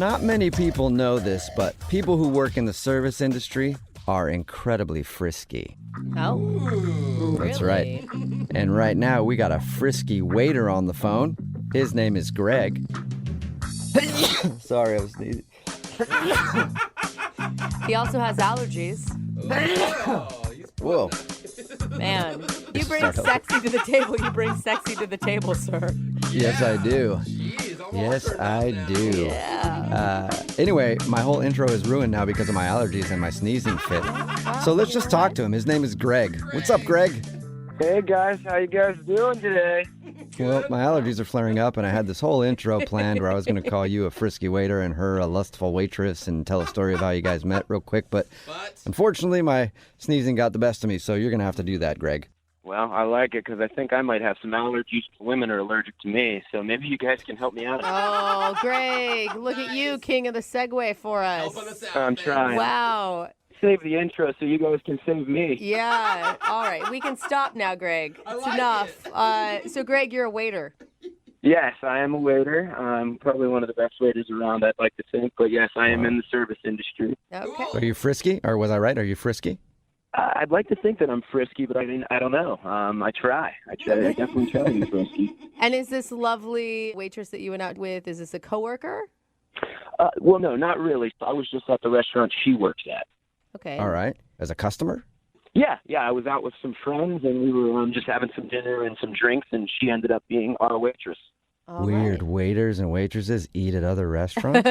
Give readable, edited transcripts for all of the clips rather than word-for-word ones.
Not many people know this, but people who work in the service industry are incredibly frisky. Oh, That's really? right. And right now, we got a frisky waiter on the phone. His name is Greg. Sorry, I was sneezing. He also has allergies. Whoa. Man, you bring Start over. sexy to the table. You bring sexy to the table, sir. Yes, I do. Yes, I do. Yeah. Anyway, my whole intro is ruined now because of my allergies and my sneezing fit. So let's just talk to him. His name is Greg. What's up, Greg? Hey guys, how you guys doing today? Well, my allergies are flaring up, and I had this whole intro planned where I was going to call you a frisky waiter and her a lustful waitress and tell a story of how you guys met real quick. But unfortunately, my sneezing got the best of me, so you're going to have to do that, Greg. Well, I like it because I think I might have some allergies. Women are allergic to me, so maybe you guys can help me out. Oh, Greg, look at you, king of the Segway for us. I'm trying. Wow. Save the intro so you guys can save me. Yeah. All right. We can stop now, Greg. It's enough. So, Greg, you're a waiter. Yes, I am a waiter. I'm probably one of the best waiters around, I'd like to think. But yes, I am in the service industry. Okay. Are you frisky? Or was I right? Are you frisky? I'd like to think that I'm frisky, but I don't know. I try. I definitely try to be frisky. And is this lovely waitress that you went out with, is this a coworker? Well, no, not really. I was just at the restaurant she works at. Okay. All right. As a customer? Yeah, I was out with some friends, and we were just having some dinner and some drinks, and she ended up being our waitress. All Weird. right. Waiters and waitresses eat at other restaurants?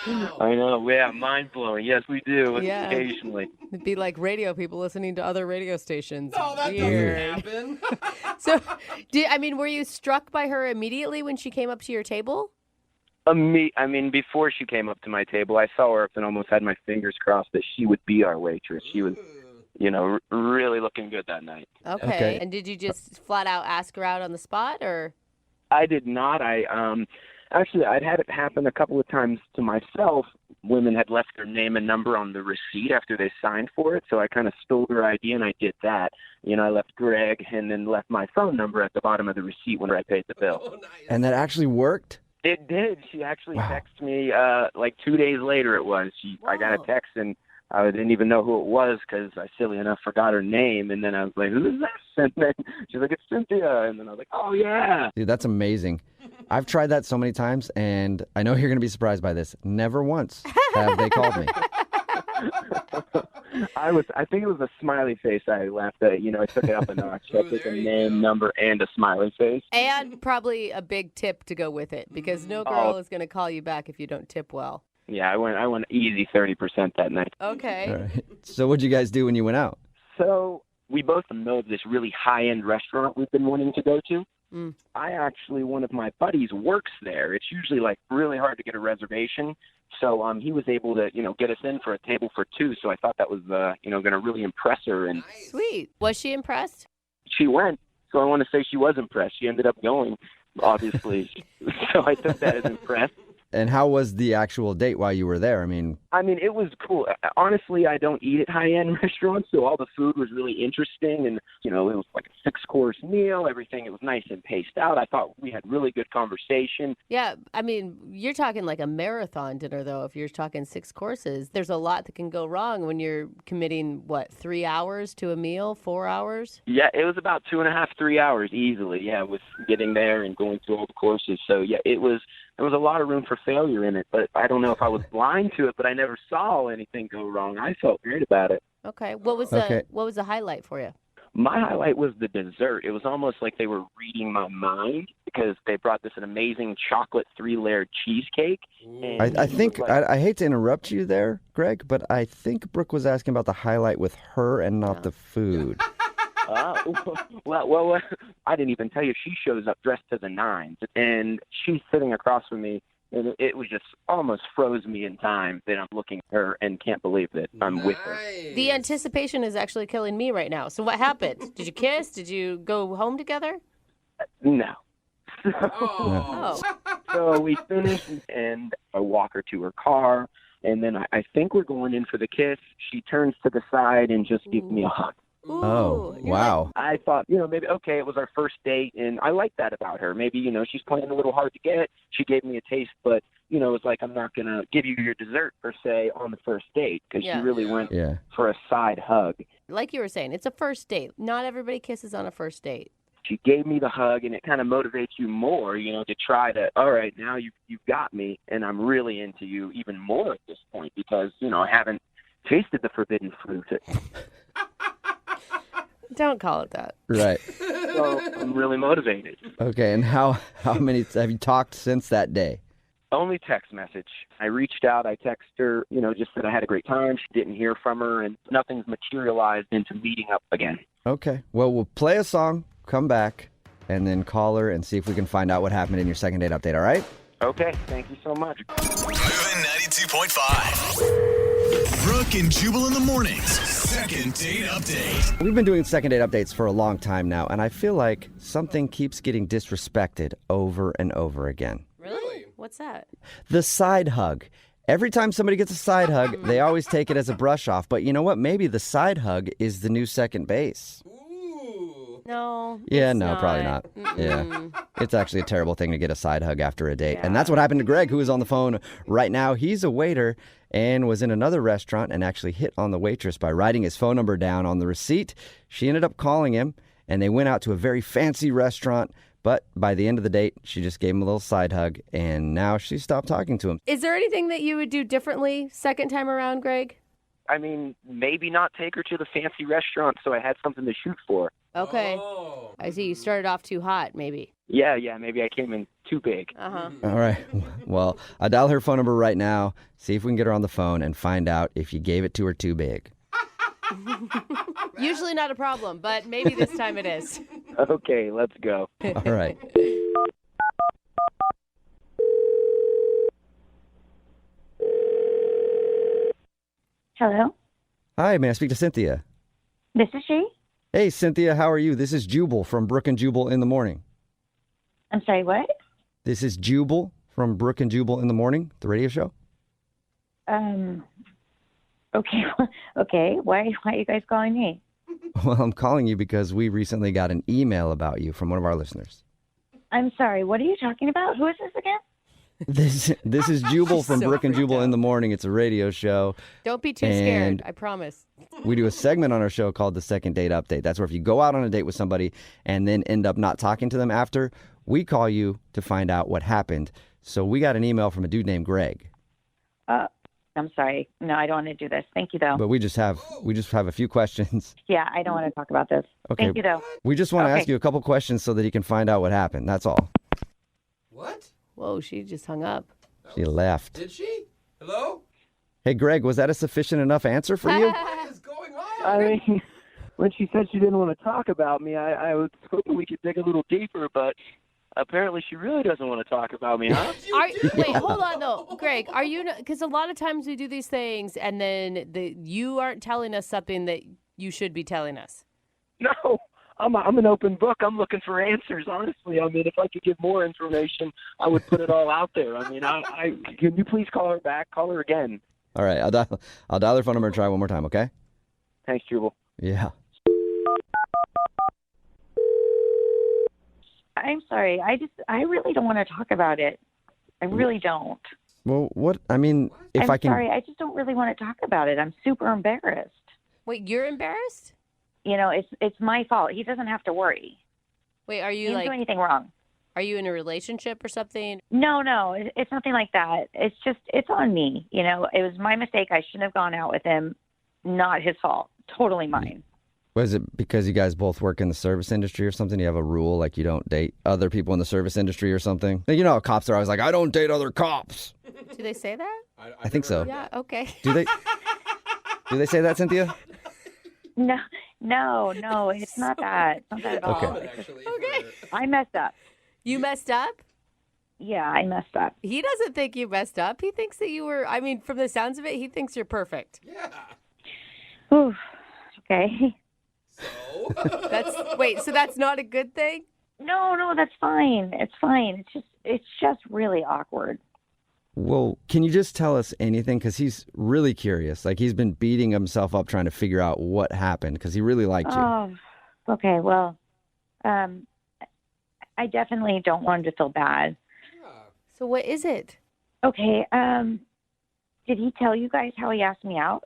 I know, yeah, mind-blowing. Yes, we do, Yeah. occasionally. It'd be like radio people listening to other radio stations. No, that Weird. doesn't happen. So, were you struck by her immediately when she came up to your table? Before she came up to my table, I saw her and almost had my fingers crossed that she would be our waitress. She was, really looking good that night. Okay. And did you just flat out ask her out on the spot, or? I did not. Actually, I'd had it happen a couple of times to myself. Women had left their name and number on the receipt after they signed for it, so I kind of stole her ID and I did that. I left Greg and then left my phone number at the bottom of the receipt when I paid the bill. Oh, nice. And that actually worked? It did. She actually Wow. texted me like 2 days later it was. I got a text and I didn't even know who it was because I, silly enough, forgot her name. And then I was like, who is this? And then she's like, it's Cynthia. And then I was like, oh, yeah. Dude, that's amazing. I've tried that so many times, and I know you're going to be surprised by this. Never once have they called me. I think it was a smiley face I left. I took it up a notch. I took a name, number, and a smiley face. And probably a big tip to go with it, because no girl is going to call you back if you don't tip well. Yeah, I went easy 30% that night. Okay. All right. So what'd you guys do when you went out? So we both know this really high-end restaurant we've been wanting to go to. One of my buddies works there. It's usually like really hard to get a reservation. So he was able to, get us in for a table for two. So I thought that was, going to really impress her. And Sweet. Was she impressed? she went. So I want to say she was impressed. She ended up going, obviously. So I took that as impressed. And how was the actual date while you were there? I mean, It was cool. Honestly, I don't eat at high-end restaurants, so all the food was really interesting. And, it was like a 6-course meal, everything. It was nice and paced out. I thought we had really good conversation. Yeah. You're talking like a marathon dinner, though. If you're talking 6 courses, there's a lot that can go wrong when you're committing, 3 hours to a meal, 4 hours? Yeah, it was about 2.5, 3 hours easily, with getting there and going through all the courses. So, yeah, there was a lot of room for failure in it, but I don't know if I was blind to it, but I never saw anything go wrong. I felt great about it. Okay. What was the highlight for you? My highlight was the dessert. It was almost like they were reading my mind because they brought this an amazing chocolate 3-layered cheesecake. And I think, I hate to interrupt you there, Greg, but I think Brooke was asking about the highlight with her and not the food. Well, I didn't even tell you. She shows up dressed to the nines, and she's sitting across from me, and it was just almost froze me in time that I'm looking at her and can't believe that I'm with her. The anticipation is actually killing me right now. So what happened? Did you kiss? Did you go home together? No. Oh. So we finished, and I walk her to her car, and then I think we're going in for the kiss. She turns to the side and just gives me a hug. Oh, You're wow. I thought, maybe, okay, it was our first date, and I like that about her. Maybe, she's playing a little hard to get. She gave me a taste, but, it's like I'm not going to give you your dessert, per se, on the first date, because she really went for a side hug. Like you were saying, it's a first date. Not everybody kisses on a first date. She gave me the hug, and it kind of motivates you more, to try to, all right, now you've got me, and I'm really into you even more at this point because, I haven't tasted the forbidden fruit. Don't call it that. Right. So I'm really motivated. Okay, and how many have you talked since that day? Only text message. I reached out, I texted her, just said I had a great time. She didn't hear from her, and nothing's materialized into meeting up again. Okay. Well, we'll play a song, come back, and then call her and see if we can find out what happened in your second date update, all right? Okay, thank you so much. Moving 92.5. Brooke and Jubal in the mornings. Second date update. We've been doing second date updates for a long time now, and I feel like something keeps getting disrespected over and over again. Really? What's that? The side hug. Every time somebody gets a side hug, they always take it as a brush off. But you know what? Maybe the side hug is the new second base. No. Yeah, it's no, probably not. Yeah. It's actually a terrible thing to get a side hug after a date. And that's what happened to Greg, who is on the phone right now. He's a waiter and was in another restaurant and actually hit on the waitress by writing his phone number down on the receipt. She ended up calling him, and they went out to a very fancy restaurant. But by the end of the date, she just gave him a little side hug, and now she stopped talking to him. Is there anything that you would do differently second time around, Greg? I mean, maybe not take her to the fancy restaurant so I had something to shoot for. Okay. I see you started off too hot, maybe. Yeah, maybe I came in too big. Uh-huh. All right. Well, I'll dial her phone number right now, see if we can get her on the phone and find out if you gave it to her too big. Usually not a problem, but maybe this time it is. Okay, let's go. All right. Hello, Hi, may I speak to Cynthia? this is she. Hey, Cynthia, how are you? This is Jubal from Brooke and Jubal in the Morning. I'm sorry, what? This is Jubal from Brooke and Jubal in the Morning, the radio show. Okay, okay. Why are you guys calling me? Well, I'm calling you because we recently got an email about you from one of our listeners. I'm sorry, what are you talking about? Who is this again? This is Jubal from So Brooke and freaked Jubal out. in the Morning. It's a radio show. Don't be too And- scared, I promise. We do a segment on our show called the Second Date Update. That's where if you go out on a date with somebody and then end up not talking to them after, we call you to find out what happened. So we got an email from a dude named Greg. I'm sorry. No, I don't want to do this. Thank you, though. But we just have a few questions. Yeah, I don't want to talk about this. Okay. Thank you, though. We just want to Okay. ask you a couple questions so that you can find out what happened. That's all. What? Whoa, she just hung up. She left. Did she? Hello? Hey, Greg, was that a sufficient enough answer for you? What is going on? I mean, when she said she didn't want to talk about me, I was hoping we could dig a little deeper, but apparently she really doesn't want to talk about me, huh? Wait, hold on though, Greg. Are you? Because a lot of times we do these things, and then you aren't telling us something that you should be telling us. No, I'm an open book. I'm looking for answers, honestly. I mean, if I could give more information, I would put it all out there. I mean, can you please call her back? Call her again. All right, I'll dial her phone number and try one more time, okay? Thanks, Jubal. Yeah. I'm sorry. I really don't want to talk about it. I really don't. Well, what? I mean, if I'm I can. sorry. I just don't really want to talk about it. I'm super embarrassed. Wait, you're embarrassed? You know, it's my fault. He doesn't have to worry. Wait, are He you didn't do anything wrong. Are you in a relationship or something? No, it's nothing like that. It's on me. You know, it was my mistake. I shouldn't have gone out with him. Not his fault. Totally mine. Was it because you guys both work in the service industry or something? You have a rule like you don't date other people in the service industry or something? You know how cops are always like, I don't date other cops. Do they say that? I think so. Yeah. Okay. Do they say that, Cynthia? No, it's not that. It's not that at all. Okay. It's just- Okay. I messed up. You messed up? Yeah, I messed up. He doesn't think you messed up. He thinks that you were. I mean, from the sounds of it, he thinks you're perfect. Yeah. Ooh, okay. So? Wait. So that's not a good thing? No, that's fine. It's fine. It's just really awkward. Well, can you just tell us anything? Because he's really curious. Like, he's been beating himself up trying to figure out what happened because he really liked you. Oh, okay. Well, I definitely don't want him to feel bad. So what is it? Okay. Did he tell you guys how he asked me out?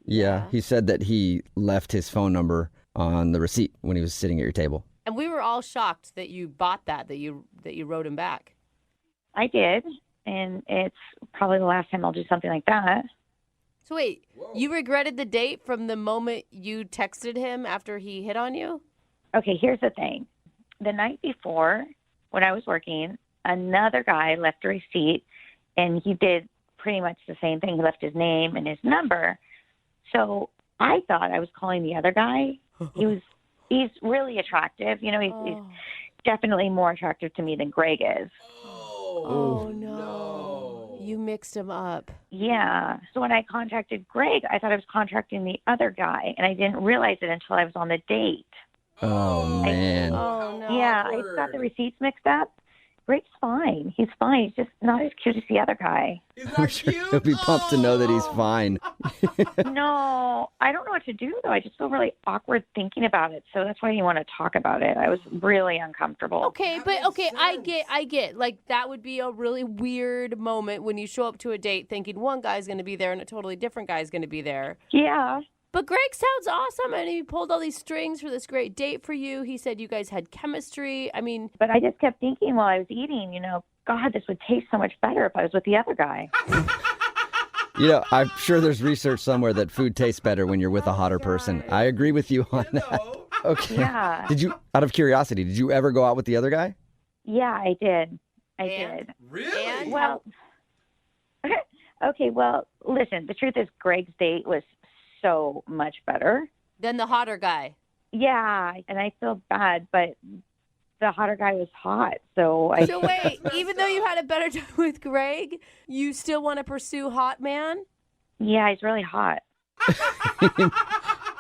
Yeah, he said that he left his phone number on the receipt when he was sitting at your table. And we were all shocked that you bought that you wrote him back. I did, and it's probably the last time I'll do something like that. So wait, you regretted the date from the moment you texted him after he hit on you? Okay, here's the thing. The night before, when I was working, another guy left a receipt, and he did pretty much the same thing. He left his name and his number. So I thought I was calling the other guy. He's really attractive. You know, he's definitely more attractive to me than Greg is. Oh, no. You mixed him up. Yeah. So when I contacted Greg, I thought I was contacting the other guy, and I didn't realize it until I was on the date. Oh, man. Oh, no. Yeah, I got the receipts mixed up. Greg's fine. He's fine. He's just not as cute as the other guy. He's I'm not sure cute. he'll be pumped to know that he's fine. No, I don't know what to do, though. I just feel really awkward thinking about it. So that's why I didn't want to talk about it. I was really uncomfortable. Okay, That but makes okay, sense. I get. Like, that would be a really weird moment when you show up to a date thinking one guy's going to be there and a totally different guy's going to be there. Yeah. But Greg sounds awesome, and he pulled all these strings for this great date for you. He said you guys had chemistry. I mean, But I just kept thinking while I was eating, God, this would taste so much better if I was with the other guy. You know, I'm sure there's research somewhere that food tastes better when you're with a hotter person. I agree with you on that. Okay. Yeah. Did you, out of curiosity, did you ever go out with the other guy? Yeah, I did. I And? did. Really? And? Well, okay, well, listen, the truth is Greg's date was so much better. then the hotter guy. Yeah, and I feel bad, but the hotter guy was hot, so I... So wait, even though you had a better time with Greg, you still want to pursue hot man? Yeah, he's really hot.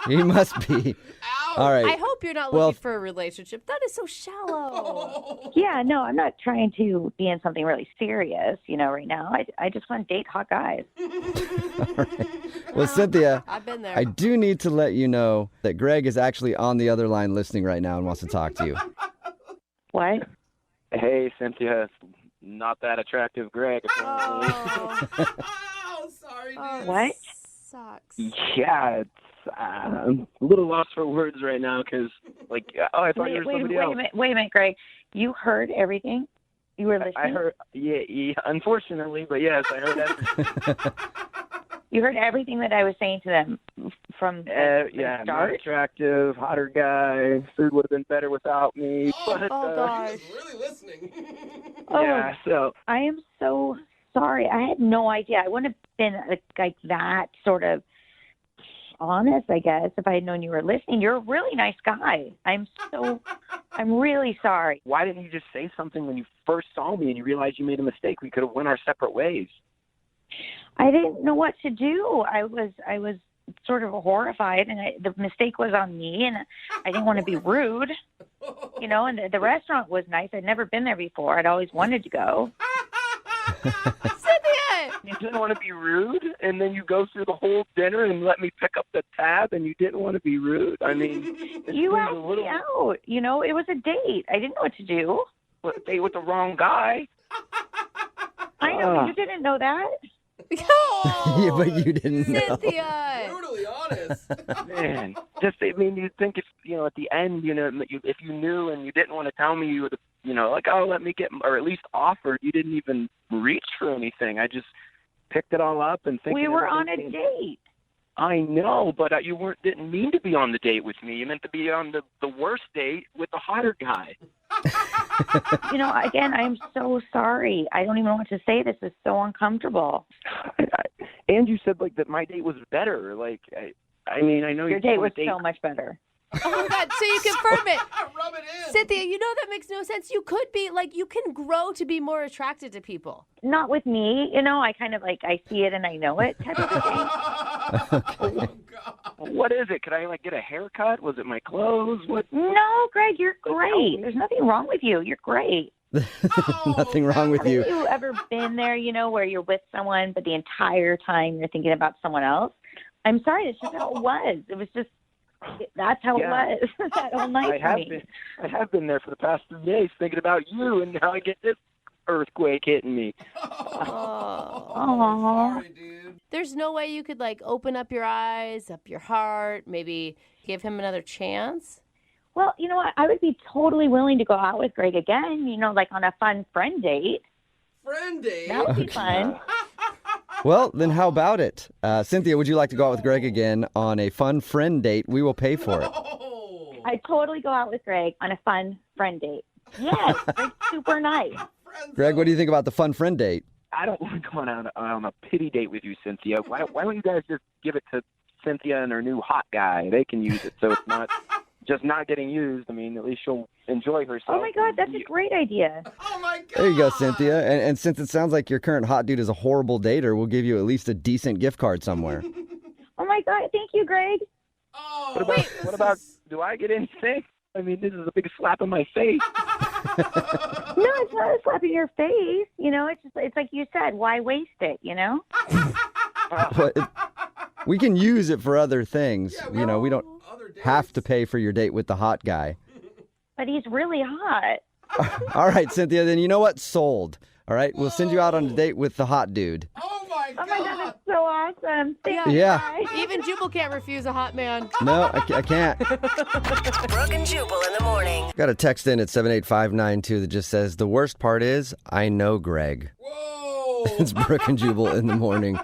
He must be. Ow. All right. I hope you're not Well- looking for a relationship. That is so shallow. Yeah, no, I'm not trying to be in something really serious, right now. I just want to date hot guys. Well, Cynthia, I've been there. I do need to let you know that Greg is actually on the other line listening right now and wants to talk to you. What? Hey, Cynthia, not that attractive Greg. Apparently. Oh, Oh, sorry, oh, dude. What? Sucks. Yeah, it's I'm a little lost for words right now because, I thought you were somebody else. Wait a minute, Greg. You heard everything? You were listening? I heard, yeah, unfortunately, but yes, I heard everything. You heard everything that I was saying to them from the Yeah, more start? attractive, hotter guy. Food would have been better without me. But, Oh, gosh. He's really listening. yeah, so I am so sorry. I had no idea. I wouldn't have been like that sort of honest, I guess, if I had known you were listening. You're a really nice guy. I'm really sorry. why didn't you just say something when you first saw me and you realized you made a mistake? We could have went our separate ways. I didn't know what to do. I was sort of horrified, and the mistake was on me, and I didn't want to be rude, and the restaurant was nice. I'd never been there before. I'd always wanted to go. Cynthia! You didn't want to be rude, and then you go through the whole dinner and let me pick up the tab, and you didn't want to be rude. I mean, it You seems asked a little me out. It was a date. I didn't know what to do. a date with the wrong guy. I know, but you didn't know that. Yeah, but you didn't know. Cynthia! Brutally honest. Man, you'd think at the end, if you knew and you didn't want to tell me, you would have, let me get, or at least offered. You didn't even reach for anything. I just picked it all up and thinking We were on a everything- date. I know, but you didn't mean to be on the date with me. You meant to be on the worst date with the hotter guy. Again, I'm so sorry. I don't even know what to say. This is so uncomfortable. And you said that my date was better. I mean, I know Your you date told was me so much better. Oh my God, so you confirm it. Rub it in. Cynthia, that makes no sense. You could be, you can grow to be more attracted to people. Not with me. I kind of I see it and I know it type of thing. Oh, God. What is it? Could I get a haircut? Was it my clothes? What? No, Greg, you're Help great. me. There's nothing wrong with you. You're great. Nothing wrong with Have you. you ever been there, where you're with someone, but the entire time you're thinking about someone else? I'm sorry, it's just how it was. It was just, that's how it was that whole night for me. I have been there for the past 3 days thinking about you, and now I get this earthquake hitting me. Aww. Sorry, dude. There's no way you could like open up your eyes, up your heart, maybe give him another chance? Well, you know what? I would be totally willing to go out with Greg again, like on a fun friend date. Friend date. That would be fun. Well, then how about it? Cynthia, would you like to go out with Greg again on a fun friend date? We will pay for it. Oh. I'd totally go out with Greg on a fun friend date. Yes, Greg's super nice. Greg, what do you think about the fun friend date? I don't want to go on a pity date with you, Cynthia. Why don't you guys just give it to Cynthia and her new hot guy? They can use it, so it's not just not getting used. I mean, at least she'll enjoy herself. Oh, my God, that's a great idea. Oh my God. There you go, Cynthia. And since it sounds like your current hot dude is a horrible dater, we'll give you at least a decent gift card somewhere. Oh, my God, thank you, Greg. Oh. What about? Do I get anything? I mean, this is a big slap in my face. No, it's not a slap in your face. It's like you said, why waste it, But we can use it for other things. Yeah, We don't other dates. have to pay for your date with the hot guy. But he's really hot. All right, Cynthia, then you know what? Sold. All right, we'll send you out on a date with the hot dude. Oh my Oh, God. my God, that's so awesome. Thank you, Yeah. guys. Even Jubal can't refuse a hot man. No, I can't. Brooke and Jubal in the morning. Got a text in at 78592 that just says, the worst part is, I know Greg. Whoa. It's Brooke and Jubal in the morning.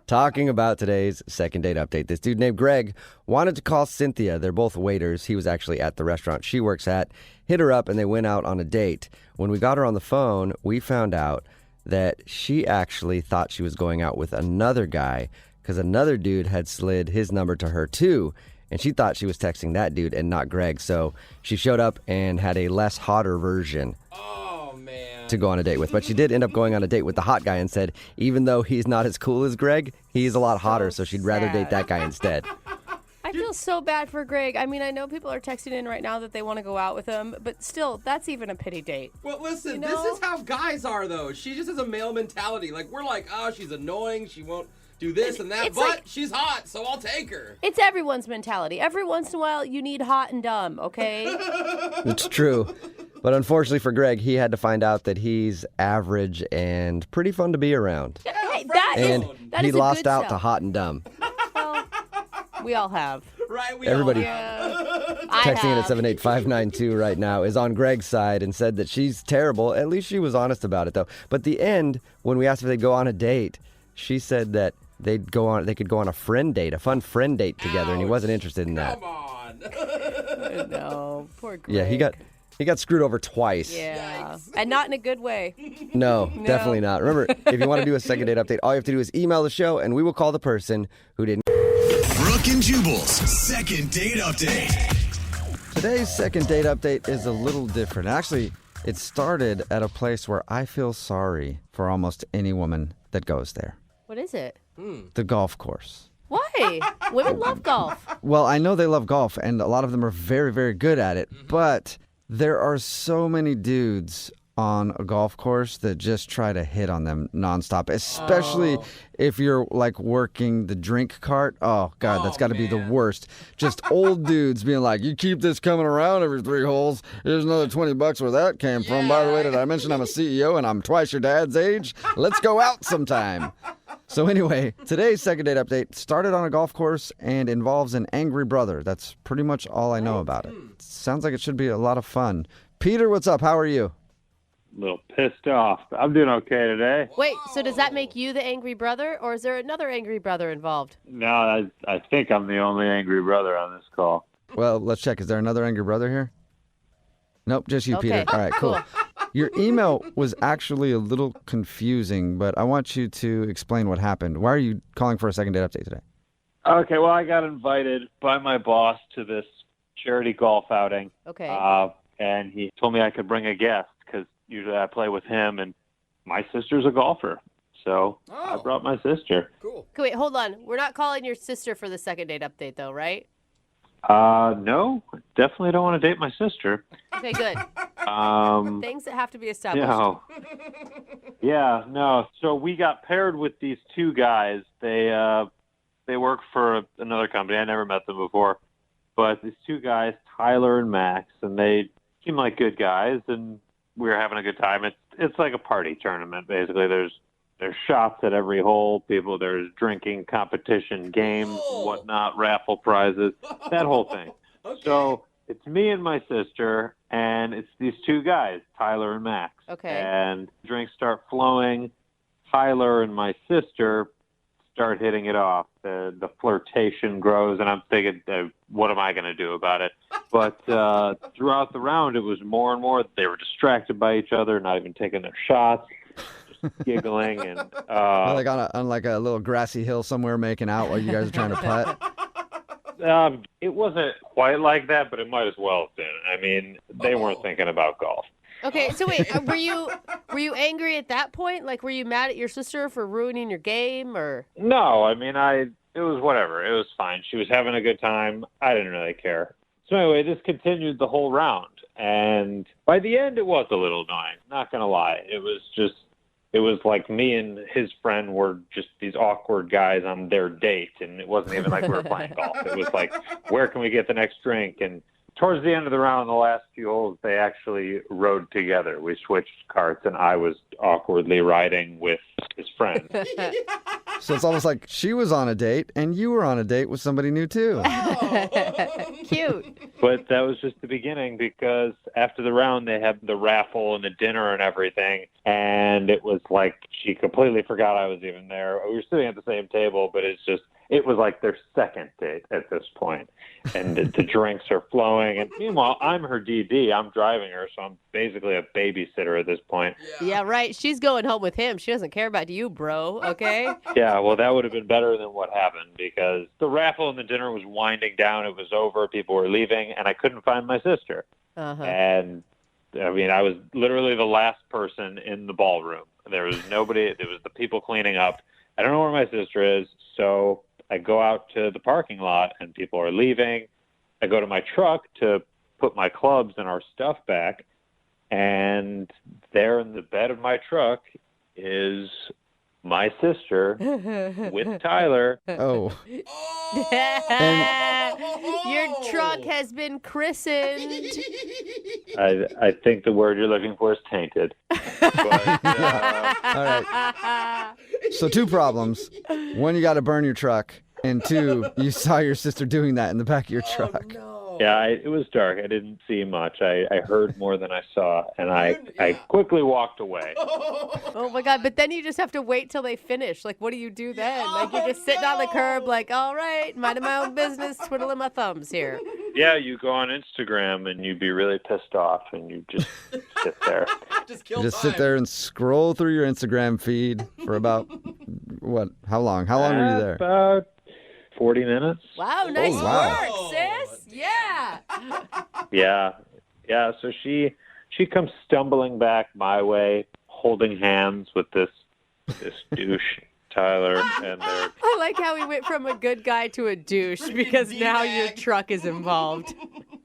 Talking about today's second date update. This dude named Greg wanted to call Cynthia. They're both waiters. He was actually at the restaurant she works at. Hit her up and they went out on a date. When we got her on the phone, we found out that she actually thought she was going out with another guy because another dude had slid his number to her too. And she thought she was texting that dude and not Greg. So she showed up and had a less hotter version Oh man. to go on a date with. But she did end up going on a date with the hot guy and said, even though he's not as cool as Greg, he's a lot hotter, so she'd rather date that guy instead. I feel so bad for Greg. I mean, I know people are texting in right now that they want to go out with him, but still, that's even a pity date. Well, listen, You this know? is how guys are, though. She just has a male mentality. Like, we're like, oh, she's annoying. She won't do this and that, It's but like- she's hot, so I'll take her. It's everyone's mentality. Every once in a while, you need hot and dumb, okay? It's true. But unfortunately for Greg, he had to find out that he's average and pretty fun to be around. Hey, that is And that he is a lost good out to sell. hot and dumb. Well, we all have. Right? We Everybody- all have. I Texting in at have. 78592 right now is on Greg's side and said that she's terrible. At least she was honest about it, though. But the end, when we asked if they'd go on a date, she said that they could go on a friend date, a fun friend date together, and he wasn't interested in that. Come on. No, poor Greg. Yeah, he got screwed over twice. Yeah, and not in a good way. No, definitely not. Remember, if you want to do a second date update, all you have to do is email the show, and we will call the person who didn't. Brooke and Jubal's second date update. Today's second date update is a little different. Actually, it started at a place where I feel sorry for almost any woman that goes there. What is it? The golf course. Why? Women love golf. Well, I know they love golf, and a lot of them are very, very good at it, but there are so many dudes on a golf course that just try to hit on them nonstop, especially if you're like working the drink cart. Oh, God, that's got to be the worst. Just old dudes being like, you keep this coming around every 3 holes. Here's another $20 where that came from. By the way, did I mention I'm a CEO and I'm twice your dad's age? Let's go out sometime. So anyway, today's second date update started on a golf course and involves an angry brother. That's pretty much all I know about it. Sounds like it should be a lot of fun. Peter, what's up? How are you? A little pissed off. I'm doing okay today. Wait, so does that make you the angry brother, or is there another angry brother involved? No, I think I'm the only angry brother on this call. Well, let's check. Is there another angry brother here? Nope, just you, Okay, Peter. All right, cool. Your email was actually a little confusing, but I want you to explain what happened. Why are you calling for a second date update today? Okay, well, I got invited by my boss to this charity golf outing, Okay. and he told me I could bring a guest because usually I play with him, and my sister's a golfer. So I Oh. brought my sister. Cool. Okay, wait, hold on. We're not calling your sister for the second date update, though, right? No, definitely don't want to date my sister. Okay, good. Things that have to be established. No. So we got paired with these two guys. They work for another company. I never met them before. But these two guys, Tyler and Max, and they seem like good guys, and we were having a good time. It's like a party tournament, basically. There's shots at every hole. There's drinking competition, games, whatnot, raffle prizes, that whole thing. Okay. So it's me and my sister, and it's these two guys, Tyler and Max. Okay. And drinks start flowing. Tyler and my sister start hitting it off. The flirtation grows, and I'm thinking, what am I going to do about it? But throughout the round, it was more and more. They were distracted by each other, not even taking their shots, just giggling. And like on like a little grassy hill somewhere making out while you guys are trying to putt? It wasn't quite like that, but it might as well have been. I mean, they weren't thinking about golf. Okay, so wait, were you angry at that point? Like, were you mad at your sister for ruining your game, or? No, I mean, it was whatever. It was fine. She was having a good time. I didn't really care. So anyway, this continued the whole round, and by the end, it was a little annoying. Not gonna lie, it was like me and his friend were just these awkward guys on their date, and it wasn't even like we were playing golf. It was like, where can we get the next drink? And towards the end of the round, the last few holes, they actually rode together. We switched carts, and I was awkwardly riding with his friend. So it's almost like she was on a date, and you were on a date with somebody new, too. Cute. But that was just the beginning, because after the round, they had the raffle and the dinner and everything, and it was like she completely forgot I was even there. We were sitting at the same table, but it was like their second date at this point. And the drinks are flowing. And meanwhile, I'm her DD. I'm driving her, so I'm basically a babysitter at this point. Yeah, right. She's going home with him. She doesn't care about you, bro, okay? Yeah, well, that would have been better than what happened, because the raffle and the dinner was winding down. It was over. People were leaving, and I couldn't find my sister. Uh-huh. And, I mean, I was literally the last person in the ballroom. There was nobody. There was the people cleaning up. I don't know where my sister is, so I go out to the parking lot, and people are leaving. I go to my truck to put my clubs and our stuff back, and there in the bed of my truck is my sister with Tyler. Oh. Your truck has been christened. I think the word you're looking for is tainted. But, All right. So 2 problems. 1, you got to burn your truck. And 2, you saw your sister doing that in the back of your truck. No. Yeah, it was dark. I didn't see much. I heard more than I saw, and I quickly walked away. Oh, my God. But then you just have to wait till they finish. Like, what do you do then? Like, you're just sitting on the curb like, all right, minding my own business, twiddling my thumbs here. Yeah, you go on Instagram, and you'd be really pissed off, and you just sit there. Just sit there and scroll through your Instagram feed for about, what, how long? How long were you there? About 40 minutes. Wow, nice wow. work, sis. Yeah. Yeah. So she comes stumbling back my way, holding hands with this douche, Tyler, and they're... I like how we went from a good guy to a douche because now your truck is involved.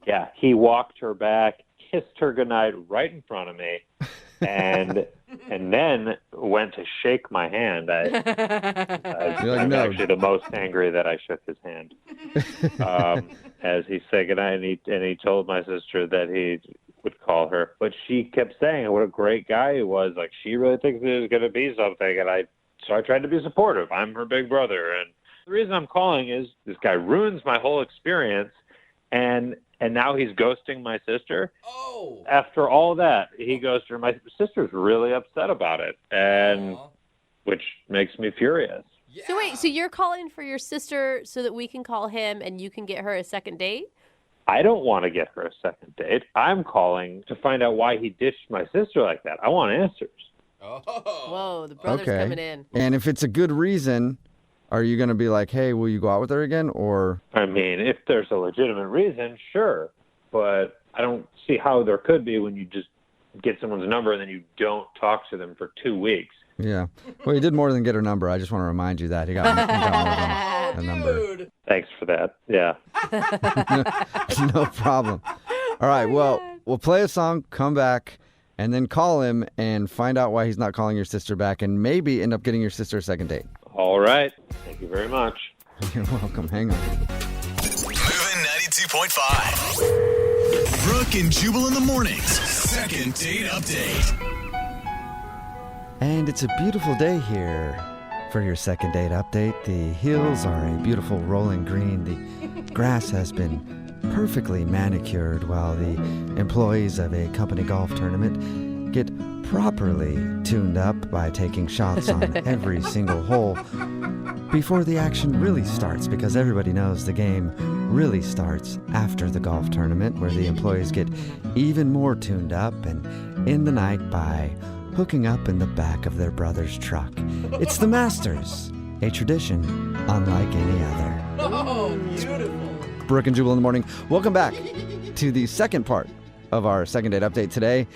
Yeah, he walked her back, kissed her goodnight right in front of me, and then went to shake my hand. I was actually the most angry that I shook his hand as he said goodnight, and he told my sister that he would call her. But she kept saying what a great guy he was. Like, she really thinks it was going to be something, and so I tried to be supportive. I'm her big brother, and the reason I'm calling is this guy ruins my whole experience, and now he's ghosting my sister. Oh. After all that, he ghosted her. My sister's really upset about it, and which makes me furious. Yeah. So wait, so you're calling for your sister so that we can call him and you can get her a second date? I don't want to get her a second date. I'm calling to find out why he ditched my sister like that. I want answers. Oh. Whoa, the brother's coming in. And if it's a good reason, are you going to be like, hey, will you go out with her again? Or I mean, if there's a legitimate reason, sure. But I don't see how there could be when you just get someone's number and then you don't talk to them for 2 weeks. Yeah. Well, he did more than get her number. I just want to remind you that. He got more than a number. Dude. Thanks for that. Yeah. No problem. All right. Well, we'll play a song, come back, and then call him and find out why he's not calling your sister back and maybe end up getting your sister a second date. All right. Thank you very much. You're welcome. Hang on. Moving 92.5. Brooke and Jubal in the mornings. Second date update. And it's a beautiful day here for your second date update. The hills are a beautiful rolling green. The grass has been perfectly manicured while the employees of a company golf tournament get properly tuned up by taking shots on every single hole before the action really starts, because everybody knows the game really starts after the golf tournament, where the employees get even more tuned up and in the night by hooking up in the back of their brother's truck. It's the Masters, a tradition unlike any other. Oh, beautiful. Brooke and Jubal in the morning. Welcome back to the second part of our second date update today.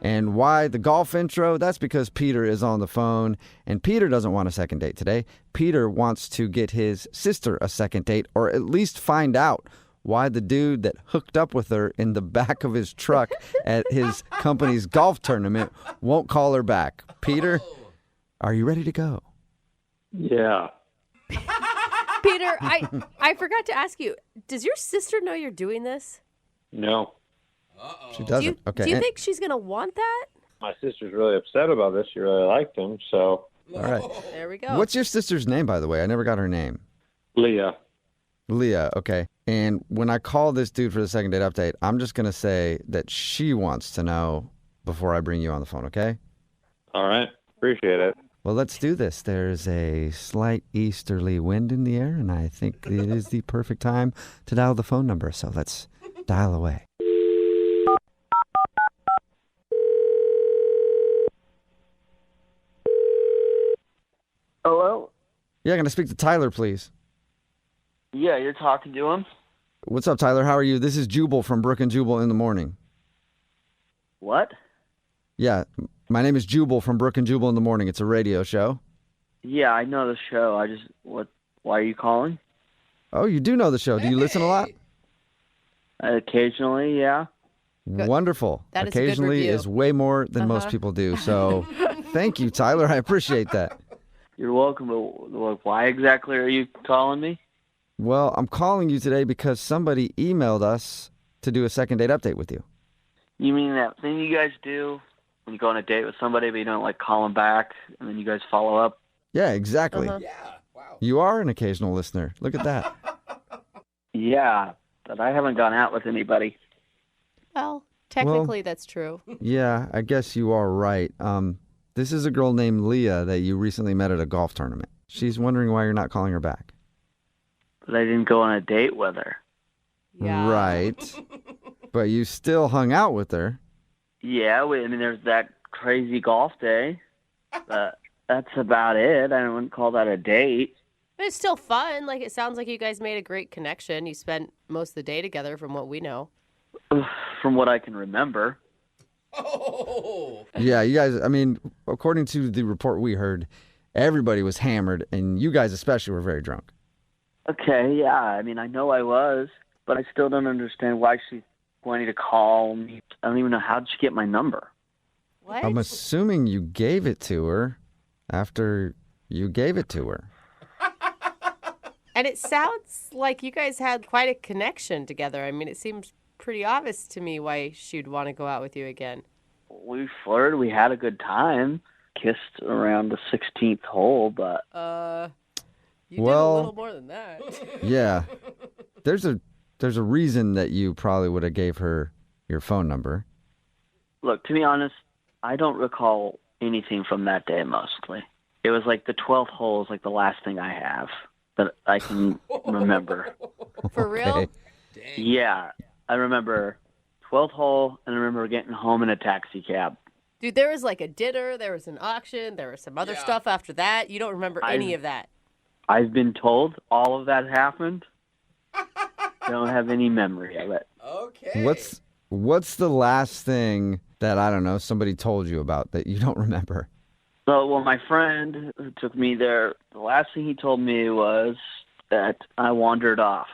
And why the golf intro? That's because Peter is on the phone, and Peter doesn't want a second date today. Peter wants to get his sister a second date, or at least find out why the dude that hooked up with her in the back of his truck at his company's golf tournament won't call her back. Peter, are you ready to go? Yeah. Peter, I forgot to ask you, does your sister know you're doing this? No. She doesn't. Okay. Do you think she's going to want that? My sister's really upset about this. She really liked him, so. All right. There we go. What's your sister's name, by the way? I never got her name. Leah. Leah, okay. And when I call this dude for the second date update, I'm just going to say that she wants to know before I bring you on the phone, okay? All right. Appreciate it. Well, let's do this. There's a slight easterly wind in the air, and I think it is the perfect time to dial the phone number. So let's dial away. Hello? Yeah, I'm going to speak to Tyler, please. Yeah, you're talking to him? What's up, Tyler? How are you? This is Jubal from Brooke and Jubal in the morning. What? Yeah, my name is Jubal from Brooke and Jubal in the morning. It's a radio show. Yeah, I know the show. Why are you calling? Oh, you do know the show. Do you listen a lot? Occasionally, yeah. Good. Wonderful. That is a good Occasionally review. is way more than most people do. So thank you, Tyler. I appreciate that. You're welcome, but why exactly are you calling me? Well, I'm calling you today because somebody emailed us to do a second date update with you. You mean that thing you guys do when you go on a date with somebody but you don't call them back and then you guys follow up? Yeah, exactly. Yeah, wow. You are an occasional listener. Look at that. Yeah, but I haven't gone out with anybody. Well, technically that's true. Yeah, I guess you are right. This is a girl named Leah that you recently met at a golf tournament. She's wondering why you're not calling her back. But I didn't go on a date with her. Yeah. Right. But you still hung out with her. Yeah, there's that crazy golf day. But that's about it. I wouldn't call that a date. But it's still fun. It sounds like you guys made a great connection. You spent most of the day together from what we know. From what I can remember. Oh. Yeah, you guys, according to the report we heard, everybody was hammered, and you guys especially were very drunk. Okay, yeah. I know I was, but I still don't understand why she's wanting to call me. I don't even know, how did she get my number? What? I'm assuming you gave it to her after you gave it to her. And it sounds like you guys had quite a connection together. It seems pretty obvious to me why she'd want to go out with you again. We flirted. We had a good time. Kissed around the 16th hole, but... You did a little more than that. Yeah. There's a reason that you probably would have gave her your phone number. Look, to be honest, I don't recall anything from that day mostly. It was the 12th hole is the last thing I have that I can remember. For real? Dang. Yeah, I remember 12th hole, and I remember getting home in a taxi cab. Dude, there was a dinner, there was an auction, there was some other stuff after that. You don't remember any of that. I've been told all of that happened. Don't have any memory of it. Okay. What's the last thing that, I don't know, somebody told you about that you don't remember? So, my friend who took me there, the last thing he told me was that I wandered off.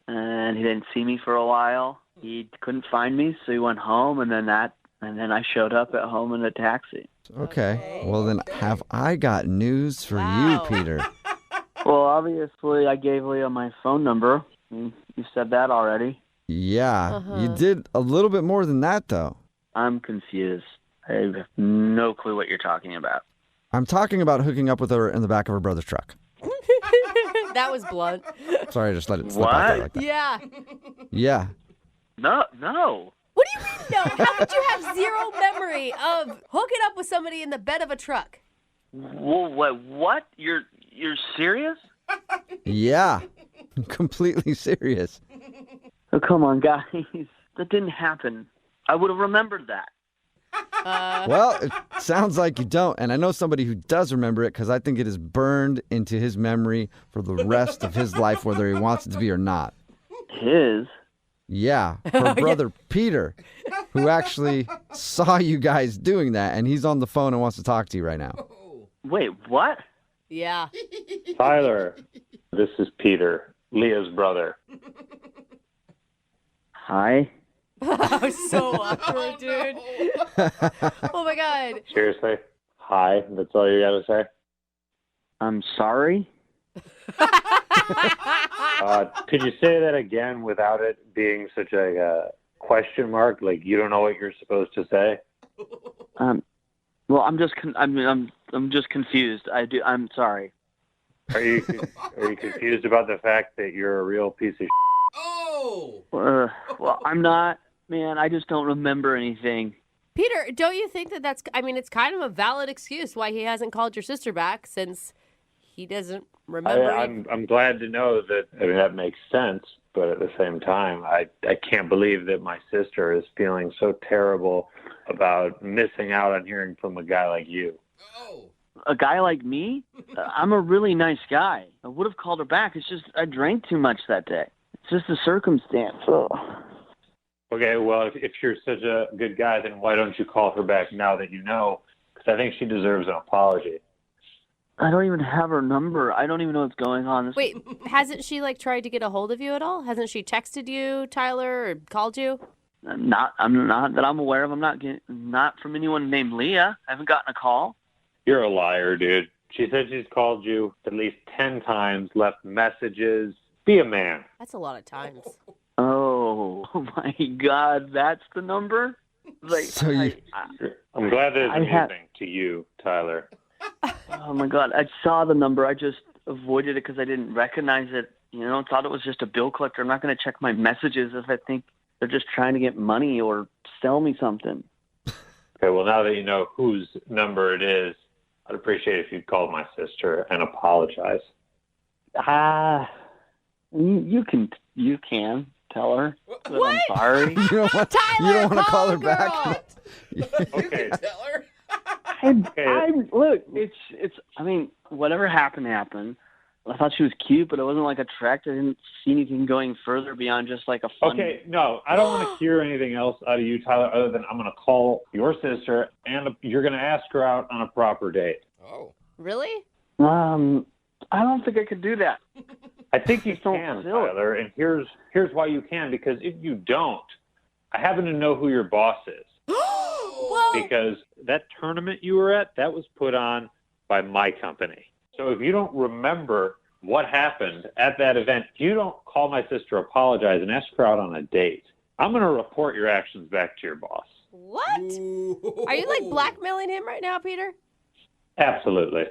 and he didn't see me for a while. He couldn't find me, so he went home, and then I showed up at home in a taxi. Okay. Well, then have I got news for you, Peter? Well, obviously, I gave Leah my phone number. You said that already. Yeah. You did a little bit more than that, though. I'm confused. I have no clue what you're talking about. I'm talking about hooking up with her in the back of her brother's truck. That was blunt. Sorry, I just let it slip out there like that. Yeah. Yeah. No. What do you mean no? How could you have zero memory of hooking up with somebody in the bed of a truck? Well, what? You're serious? Yeah. I'm completely serious. Oh, come on, guys. That didn't happen. I would have remembered that. Well, it sounds like you don't. And I know somebody who does remember it because I think it is burned into his memory for the rest of his life, whether he wants it to be or not. His? Yeah, her brother Peter, who actually saw you guys doing that, and he's on the phone and wants to talk to you right now. Wait, what? Yeah. Tyler, this is Peter, Leah's brother. Hi? So awkward, dude. Oh, my God. Seriously? Hi, that's all you gotta say? I'm sorry? Could you say that again without it being such a question mark? Like you don't know what you're supposed to say? Well, I'm just confused. I'm sorry. Are you confused about the fact that you're a real piece of shit? Oh! Well, I'm not. Man, I just don't remember anything. Peter, don't you think that's, it's kind of a valid excuse why he hasn't called your sister back since he doesn't remember? I'm glad to know that. I mean, that makes sense, but at the same time, I can't believe that my sister is feeling so terrible about missing out on hearing from a guy like you. Oh! A guy like me? I'm a really nice guy. I would have called her back. It's just I drank too much that day. It's just a circumstance. Oh. Okay, well, if you're such a good guy, then why don't you call her back now that you know? Because I think she deserves an apology. I don't even have her number. I don't even know what's going on. Wait, hasn't she tried to get a hold of you at all? Hasn't she texted you, Tyler, or called you? I'm not that I'm aware of. Not from anyone named Leah. I haven't gotten a call. You're a liar, dude. She said she's called you at least 10 times, left messages. Be a man. That's a lot of times. Oh my God, that's the number? So I'm glad that it's amusing to you, Tyler. Oh my God, I saw the number. I just avoided it because I didn't recognize it. Thought it was just a bill collector. I'm not going to check my messages if I think they're just trying to get money or sell me something. Okay, well, now that you know whose number it is, I'd appreciate if you'd call my sister and apologize. You can tell her that What? I'm sorry. You don't want to call her back? Okay. Tell her. Look, it's. Whatever happened. I thought she was cute, but I wasn't attracted. I didn't see anything going further beyond just a fun. Okay, no, I don't want to hear anything else out of you, Tyler, other than I'm going to call your sister and you're going to ask her out on a proper date. Oh. Really? I don't think I could do that. I think you can, Tyler, and here's why you can, because if you don't, I happen to know who your boss is. Whoa. Because that tournament you were at, that was put on by my company. So if you don't remember what happened at that event, if you don't call my sister, apologize, and ask her out on a date, I'm going to report your actions back to your boss. What? Ooh. Are you blackmailing him right now, Peter? Absolutely.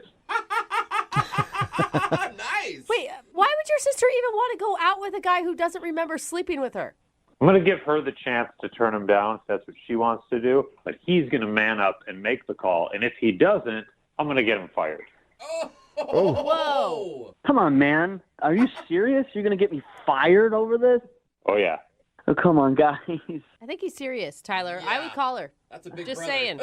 Nice. Wait, why would your sister even want to go out with a guy who doesn't remember sleeping with her? I'm going to give her the chance to turn him down if that's what she wants to do, but he's going to man up and make the call, and if he doesn't, I'm going to get him fired. Oh. Whoa. Come on, man. Are you serious? You're going to get me fired over this? Oh, yeah. Oh, come on, guys. I think he's serious, Tyler. Yeah. I would call her. That's a big Just brother. saying.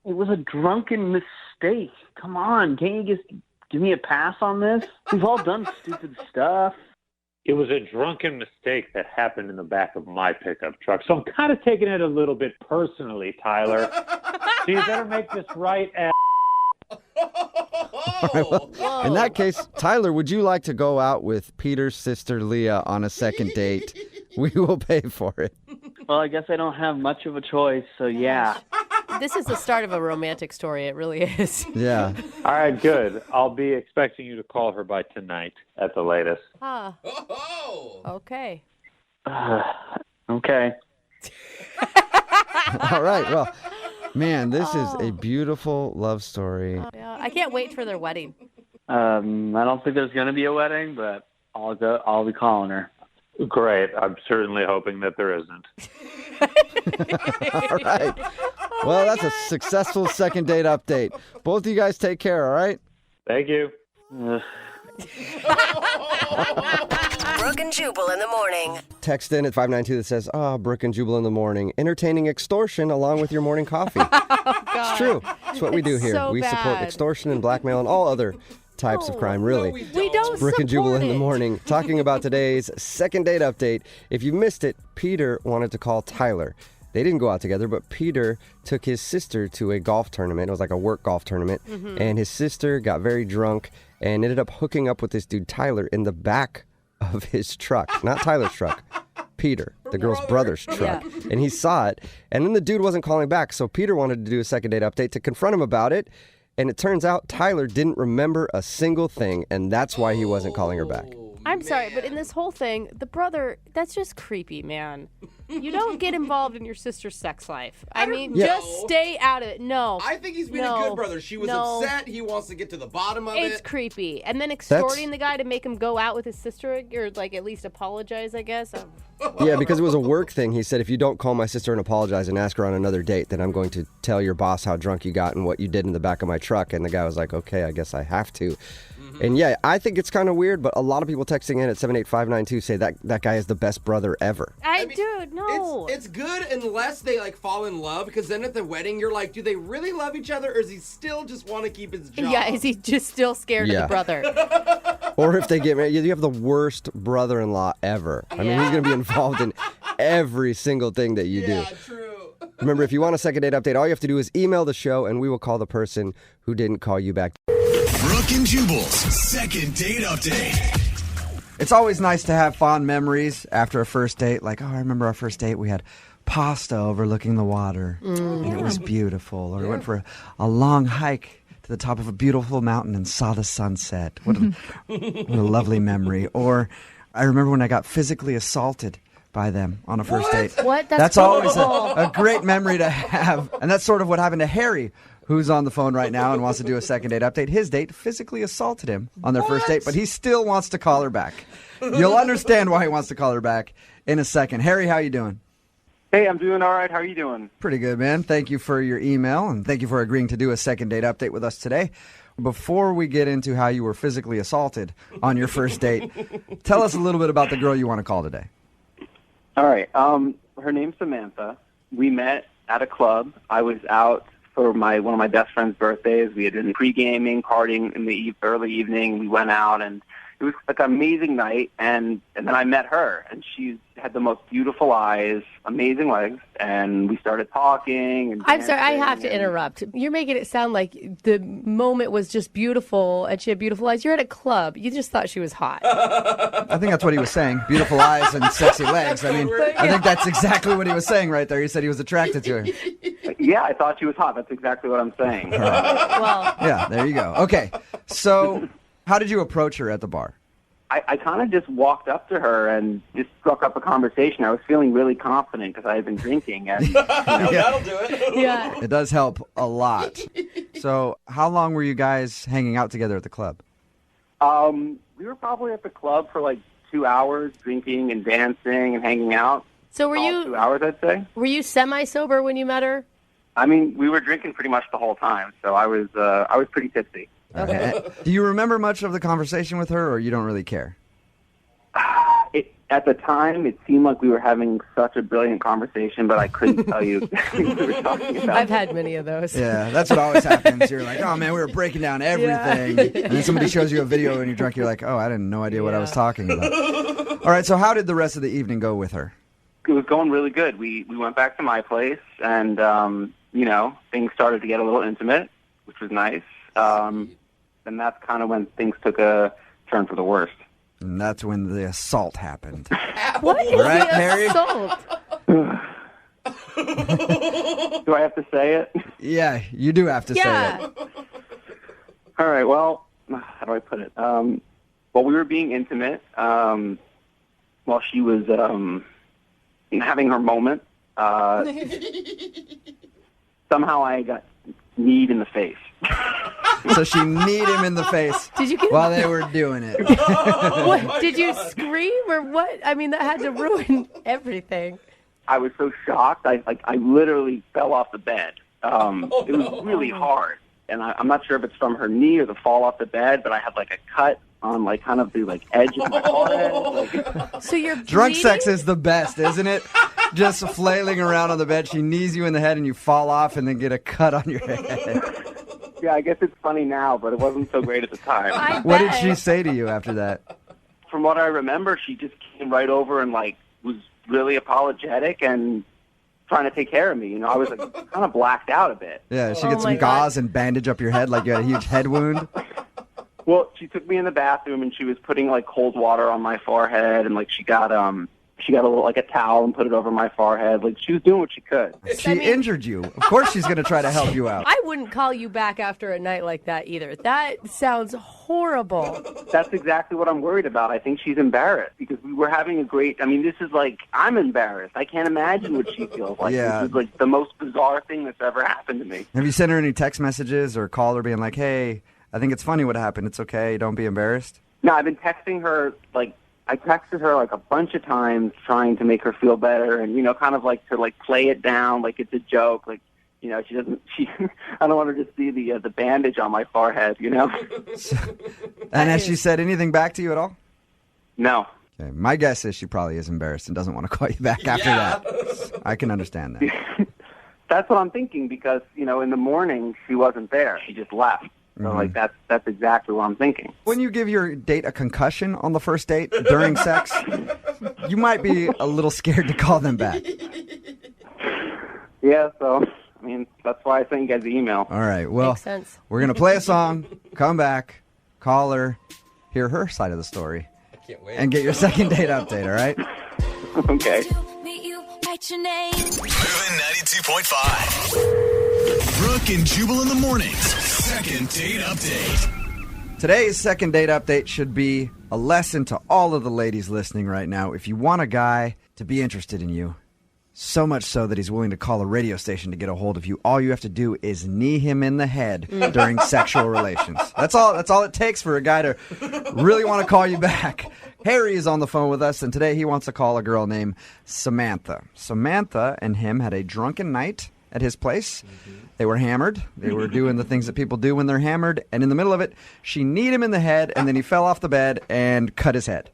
It was a drunken mistake. Come on. Can't you just give me a pass on this? We've all done stupid stuff. It was a drunken mistake that happened in the back of my pickup truck, so I'm kind of taking it a little bit personally, Tyler. So you better make this right, Oh. In that case, Tyler, would you like to go out with Peter's sister Leah on a second date? We will pay for it. Well, I guess I don't have much of a choice, so yeah. This is the start of a romantic story. It really is. Yeah. All right, good. I'll be expecting you to call her by tonight at the latest. Ah, Oh. okay. Okay. All right. Well, man, this is a beautiful love story. Yeah, I can't wait for their wedding. I don't think there's going to be a wedding, but I'll be calling her. Great. I'm certainly hoping that there isn't. All right. Well, that's a successful second date update. Both of you guys take care, all right? Thank you. Brooke and Jubal in the morning. Text in at 592 that says, Brooke and Jubal in the morning. Entertaining extortion along with your morning coffee. It's true. It's what we do here. so We support bad. extortion and blackmail and all other types of crime, really. We don't Brooke and Jubal support in the it. morning, talking about today's second date update. If you missed it, Peter wanted to call Tyler. They didn't go out together, but Peter took his sister to a golf tournament. It was like a work golf tournament. And his sister got very drunk and ended up hooking up with this dude, Tyler, in the back of his truck. Not Tyler's truck. Peter, the girl's brother's truck. Yeah. And he saw it. And then the dude wasn't calling back. So Peter wanted to do a second date update to confront him about it. And it turns out Tyler didn't remember a single thing. And that's why he wasn't calling her back. I'm sorry, but in this whole thing, the brother, that's just creepy, man. You don't get involved in your sister's sex life. I mean, just stay out of it. No. I think he's been a good brother. She was upset. He wants to get to the bottom of it. It's creepy. And then extorting the guy to make him go out with his sister, or like at least apologize, I guess. Yeah, because it was a work thing. He said, if you don't call my sister and apologize and ask her on another date, then I'm going to tell your boss how drunk you got and what you did in the back of my truck. And the guy was like, okay, I guess I have to. And yeah, I think it's kind of weird, but a lot of people texting in at 78592 say that guy is the best brother ever. Dude, no. It's good unless they like fall in love, because then at the wedding you're like, do they really love each other, or does he still just want to keep his job? Yeah, is he just still scared of the brother? Or if they get married, you have the worst brother-in-law ever. I mean, he's going to be involved in every single thing that you do. Yeah, true. Remember, if you want a second date update, all you have to do is email the show, and we will call the person who didn't call you back. Brooke and Jubal's second date update. It's always nice to have fond memories after a first date. Like, I remember our first date, we had pasta overlooking the water, and it was beautiful. Or we went for a long hike to the top of a beautiful mountain and saw the sunset. What a lovely memory. Or I remember when I got physically assaulted by them on a first date. What? That's always a great memory to have. And that's sort of what happened to Harry, who's on the phone right now and wants to do a second date update. His date physically assaulted him on their first date, but he still wants to call her back. You'll understand why he wants to call her back in a second. Harry, how you doing? Hey, I'm doing all right. How are you doing? Pretty good, man. Thank you for your email, and thank you for agreeing to do a second date update with us today. Before we get into how you were physically assaulted on your first date, tell us a little bit about the girl you want to call today. All right. Her name's Samantha. We met at a club. I was out for one of my best friend's birthdays. We had been pre-gaming, partying in the early evening. We went out, and it was like an amazing night. And then I met her, and she had the most beautiful eyes, amazing legs, and we started talking. And I'm sorry, I have to interrupt. You're making it sound like the moment was just beautiful, and she had beautiful eyes. You're at a club. You just thought she was hot. I think that's what he was saying. Beautiful eyes and sexy legs. I mean, I think that's exactly what he was saying right there. He said he was attracted to her. Yeah, I thought she was hot. That's exactly what I'm saying. Well, Yeah, there you go. Okay, so how did you approach her at the bar? I kind of just walked up to her and just struck up a conversation. I was feeling really confident because I had been drinking. And That'll do it. yeah. It does help a lot. So how long were you guys hanging out together at the club? we were probably at the club for like 2 hours, drinking and dancing and hanging out. So were you 2 hours, I'd say. Were you semi-sober when you met her? I mean, we were drinking pretty much the whole time, so I was pretty tipsy. Okay. Do you remember much of the conversation with her, or you don't really care? At the time, it seemed like we were having such a brilliant conversation, but I couldn't tell you exactly what we were talking about. I've had many of those. Yeah, that's what always happens. You're like, oh, man, we were breaking down everything. And then somebody shows you a video when you're drunk. You're like, oh, I had no idea what I was talking about. All right, so how did the rest of the evening go with her? It was going really good. We went back to my place, and, things started to get a little intimate, which was nice. and that's kind of when things took a turn for the worst. And that's when the assault happened. What is Right, the Harry? assault? Do I have to say it? Yeah, you do have to say it. All right, well, how do I put it? Well, we were being intimate while she was having her moment. Somehow I got kneed in the face. So she kneed him in the face Did you get while they were doing it. what, did you scream or what? I mean, that had to ruin everything. I was so shocked. I literally fell off the bed. It was really hard, and I'm not sure if it's from her knee or the fall off the bed, but I had like a cut on like kind of the like edge of my forehead. So you're Drunk bleeding? sex is the best, isn't it? Just flailing around on the bed. She knees you in the head and you fall off and then get a cut on your head. Yeah, I guess it's funny now, but it wasn't so great at the time. What did she say to you after that? From what I remember, she just came right over and like was really apologetic and trying to take care of me. You know, I was like kind of blacked out a bit. Yeah, she Oh gets my some gauze and bandage up your head like you had a huge head wound. Well, she took me in the bathroom and she was putting like cold water on my forehead, and like she got a little like a towel and put it over my forehead. Like she was doing what she could. She injured you. Of course she's going to try to help you out. I wouldn't call you back after a night like that either. That sounds horrible. That's exactly what I'm worried about. I think she's embarrassed because we were having a great. I mean, this is like I'm embarrassed. I can't imagine what she feels like. Yeah. This is like the most bizarre thing that's ever happened to me. Have you sent her any text messages or called her being like, hey, I think it's funny what happened. It's okay. Don't be embarrassed. No, I've been texting her like. I texted her like a bunch of times trying to make her feel better and, you know, kind of like to like play it down like it's a joke. Like, you know, I don't want her to see the bandage on my forehead, you know? And has she said anything back to you at all? No. Okay, my guess is she probably is embarrassed and doesn't want to call you back after that. I can understand that. That's what I'm thinking because, you know, in the morning she wasn't there. She just left. So, like, that's exactly what I'm thinking. When you give your date a concussion on the first date during sex, you might be a little scared to call them back. Yeah, so, I mean, that's why I sent you guys the email. All right, well, Makes sense. we're going to play a song, come back, call her, hear her side of the story, Can't wait. and get your second date update, all right? Okay. Moving 92.5. Brooke and Jubal in the mornings. Second date update. Today's second date update should be a lesson to all of the ladies listening right now. If you want a guy to be interested in you, so much so that he's willing to call a radio station to get a hold of you, all you have to do is knee him in the head during sexual relations. That's all it takes for a guy to really want to call you back. Harry is on the phone with us, and today he wants to call a girl named Samantha. Samantha and him had a drunken night at his place. They were hammered. They were doing the things that people do when they're hammered. And in the middle of it, she kneed him in the head, and then he fell off the bed and cut his head.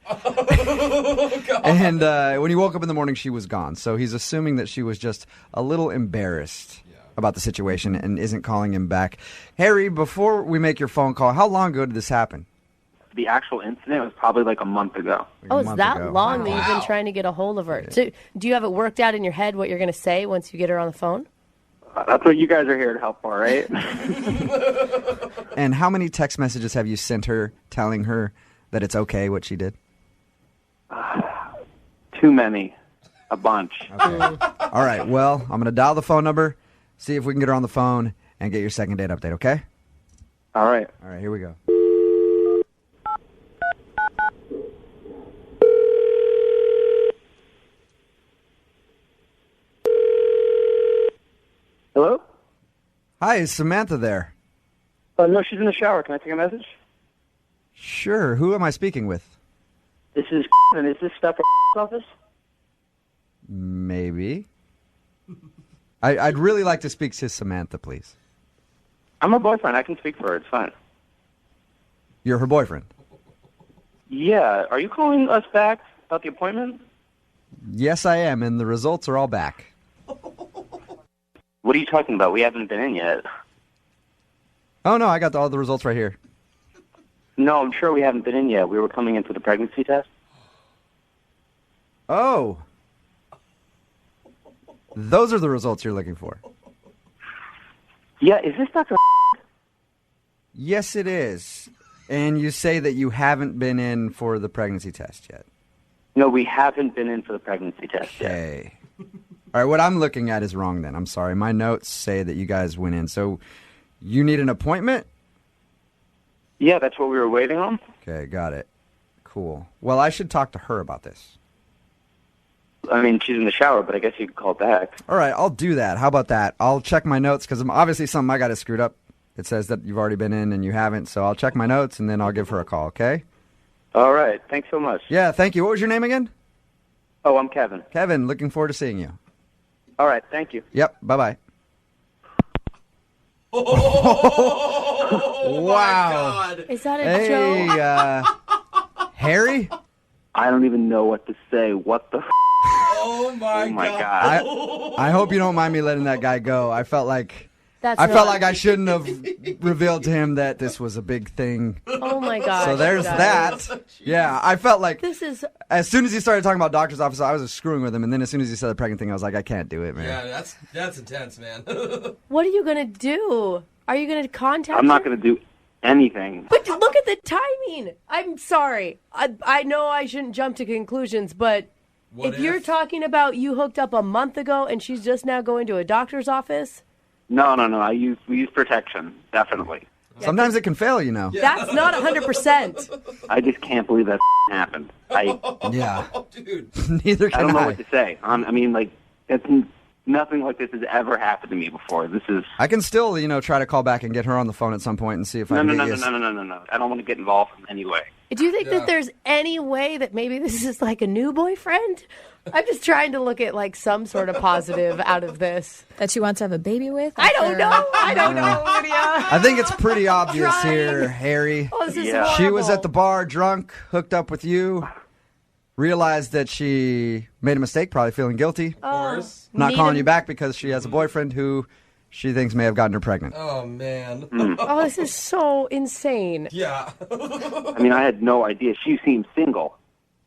And when he woke up in the morning, she was gone. So he's assuming that she was just a little embarrassed about the situation and isn't calling him back. Harry, before we make your phone call, how long ago did this happen? The actual incident was probably like a month ago. Oh, it's that long that you've been trying to get a hold of her. So, do you have it worked out in your head what you're going to say once you get her on the phone? That's what you guys are here to help for, right? And how many text messages have you sent her telling her that it's okay what she did? Too many. A bunch. Okay. All right, well, I'm going to dial the phone number, see if we can get her on the phone, and get your second date update, okay? All right. All right, here we go. Hello? Hi, is Samantha there? No, she's in the shower. Can I take a message? Sure. Who am I speaking with? This is and is this stuff for office? Maybe. I'd really like to speak to Samantha, please. I'm her boyfriend. I can speak for her. It's fine. You're her boyfriend? Yeah. Are you calling us back about the appointment? Yes, I am, and the results are all back. What are you talking about? We haven't been in yet. Oh, no, I got all the results right here. No, I'm sure we haven't been in yet. We were coming in for the pregnancy test. Oh. Those are the results you're looking for. Yeah, is this Dr. Yes, it is. And you say that you haven't been in for the pregnancy test yet. No, we haven't been in for the pregnancy test yet. Okay. All right, what I'm looking at is wrong then. I'm sorry. My notes say that you guys went in. So you need an appointment? Yeah, that's what we were waiting on. Okay, got it. Cool. Well, I should talk to her about this. I mean, she's in the shower, but I guess you could call back. All right, I'll do that. How about that? I'll check my notes because obviously something I got it screwed up. It says that you've already been in and you haven't, so I'll check my notes and then I'll give her a call, okay? All right. Thanks so much. Yeah, thank you. What was your name again? Oh, I'm Kevin. Kevin, looking forward to seeing you. All right. Thank you. Yep, bye-bye. Oh, wow. my God. Is that a joke? Harry? I don't even know what to say. What the Oh, my God. I hope you don't mind me letting that guy go. I felt like That's I felt not- like I shouldn't have revealed to him that this was a big thing. Oh my God. So there's that. Yeah, I felt like This is. as soon as he started talking about doctor's office, I was just screwing with him, and then as soon as he said the pregnant thing, I was like, I can't do it, man. Yeah, that's intense, man. What are you gonna do? Are you gonna contact? I'm not her? going to do anything. But look at the timing. I'm sorry. I know I shouldn't jump to conclusions, but What if you're talking about you hooked up a month ago and she's just now going to a doctor's office, No. We use protection, definitely. Sometimes it can fail, you know. that's not 100%. I just can't believe that happened. Yeah. Oh, dude. Neither I can don't know I. what to say. I mean, like, it's nothing like this has ever happened to me before. This is I can still, try to call back and get her on the phone at some point and see if I no. can get you. I don't want to get involved in any way. Do you think that there's any way that maybe this is like a new boyfriend? I'm just trying to look at like some sort of positive out of this. That she wants to have a baby with? I don't know. I don't know, Lydia. I think it's pretty obvious Trying. here, Harry. Oh, this is Yeah. She was horrible. at the bar drunk, hooked up with you, realized that she made a mistake, probably feeling guilty. Of course. Not calling you back because she has a boyfriend who she thinks may have gotten her pregnant. Oh, man. Oh, this is so insane. Yeah. I mean, I had no idea. She seemed single.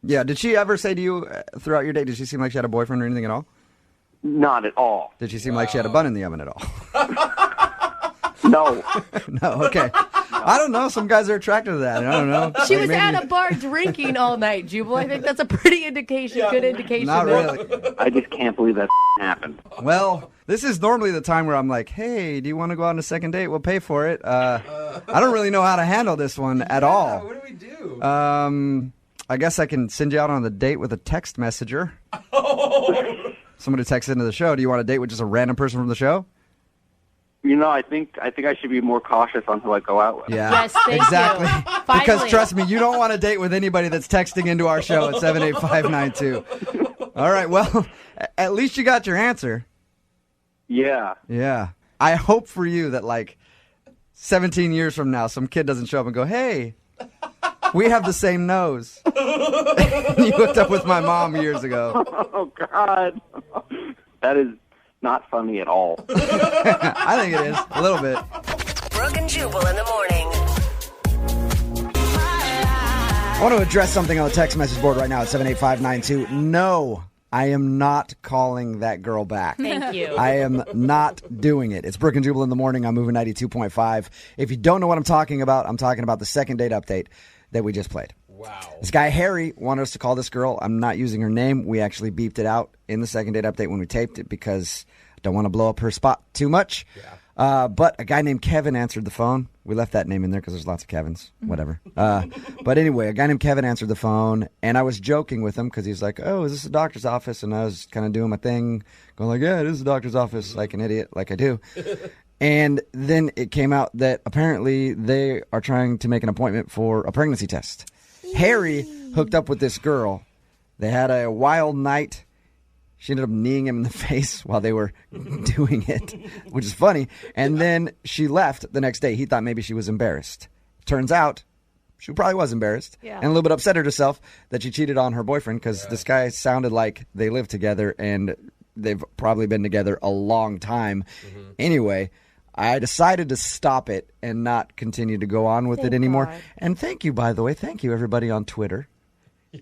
Yeah, did she ever say to you throughout your date, did she seem like she had a boyfriend or anything at all? Not at all. Did she seem like she had a bun in the oven at all? No. No, okay. I don't know. Some guys are attracted to that. I don't know. She Like, was maybe- at a bar drinking all night, Jubal. I think that's a pretty indication, good indication. Not that- really. I just can't believe that happened. Well, this is normally the time where I'm like, hey, do you want to go on a second date? We'll pay for it. I don't really know how to handle this one at all. What do we do? I guess I can send you out on the date with a text messenger. Somebody texts into the show. Do you want a date with just a random person from the show? I think I should be more cautious on who I go out with. Yeah. Yes, thank exactly. you. Because Finally. trust me, you don't want to date with anybody that's texting into our show at 78592. All right, well, at least you got your answer. Yeah. Yeah. I hope for you that, 17 years from now, some kid doesn't show up and go, hey, we have the same nose. You hooked up with my mom years ago. Oh, God. That is not funny at all. I think it is, a little bit. Brooke and Jubal in the morning. I want to address something on the text message board right now at 78592. No, I am not calling that girl back. Thank you. I am not doing it. It's Brooke and Jubal in the morning. I'm moving 92.5. If you don't know what I'm talking about the second date update that we just played. Wow. This guy, Harry, wanted us to call this girl. I'm not using her name. We actually beeped it out in the second date update when we taped it because I don't want to blow up her spot too much. Yeah. But a guy named Kevin answered the phone. We left that name in there because there's lots of Kevins. Whatever. But anyway, a guy named Kevin answered the phone, and I was joking with him because he's like, oh, is this a doctor's office? And I was kind of doing my thing, going like, yeah, it is a doctor's office, like an idiot, like I do. And then it came out that apparently they are trying to make an appointment for a pregnancy test. Harry hooked up with this girl. They had a wild night. She ended up kneeing him in the face while they were doing it, which is funny. And then she left the next day. He thought maybe she was embarrassed. Turns out she probably was embarrassed and a little bit upset at herself that she cheated on her boyfriend because this guy sounded like they lived together and they've probably been together a long time. Anyway, I decided to stop it and not continue to go on with it anymore. God. And thank you, by the way. Thank you, everybody on Twitter.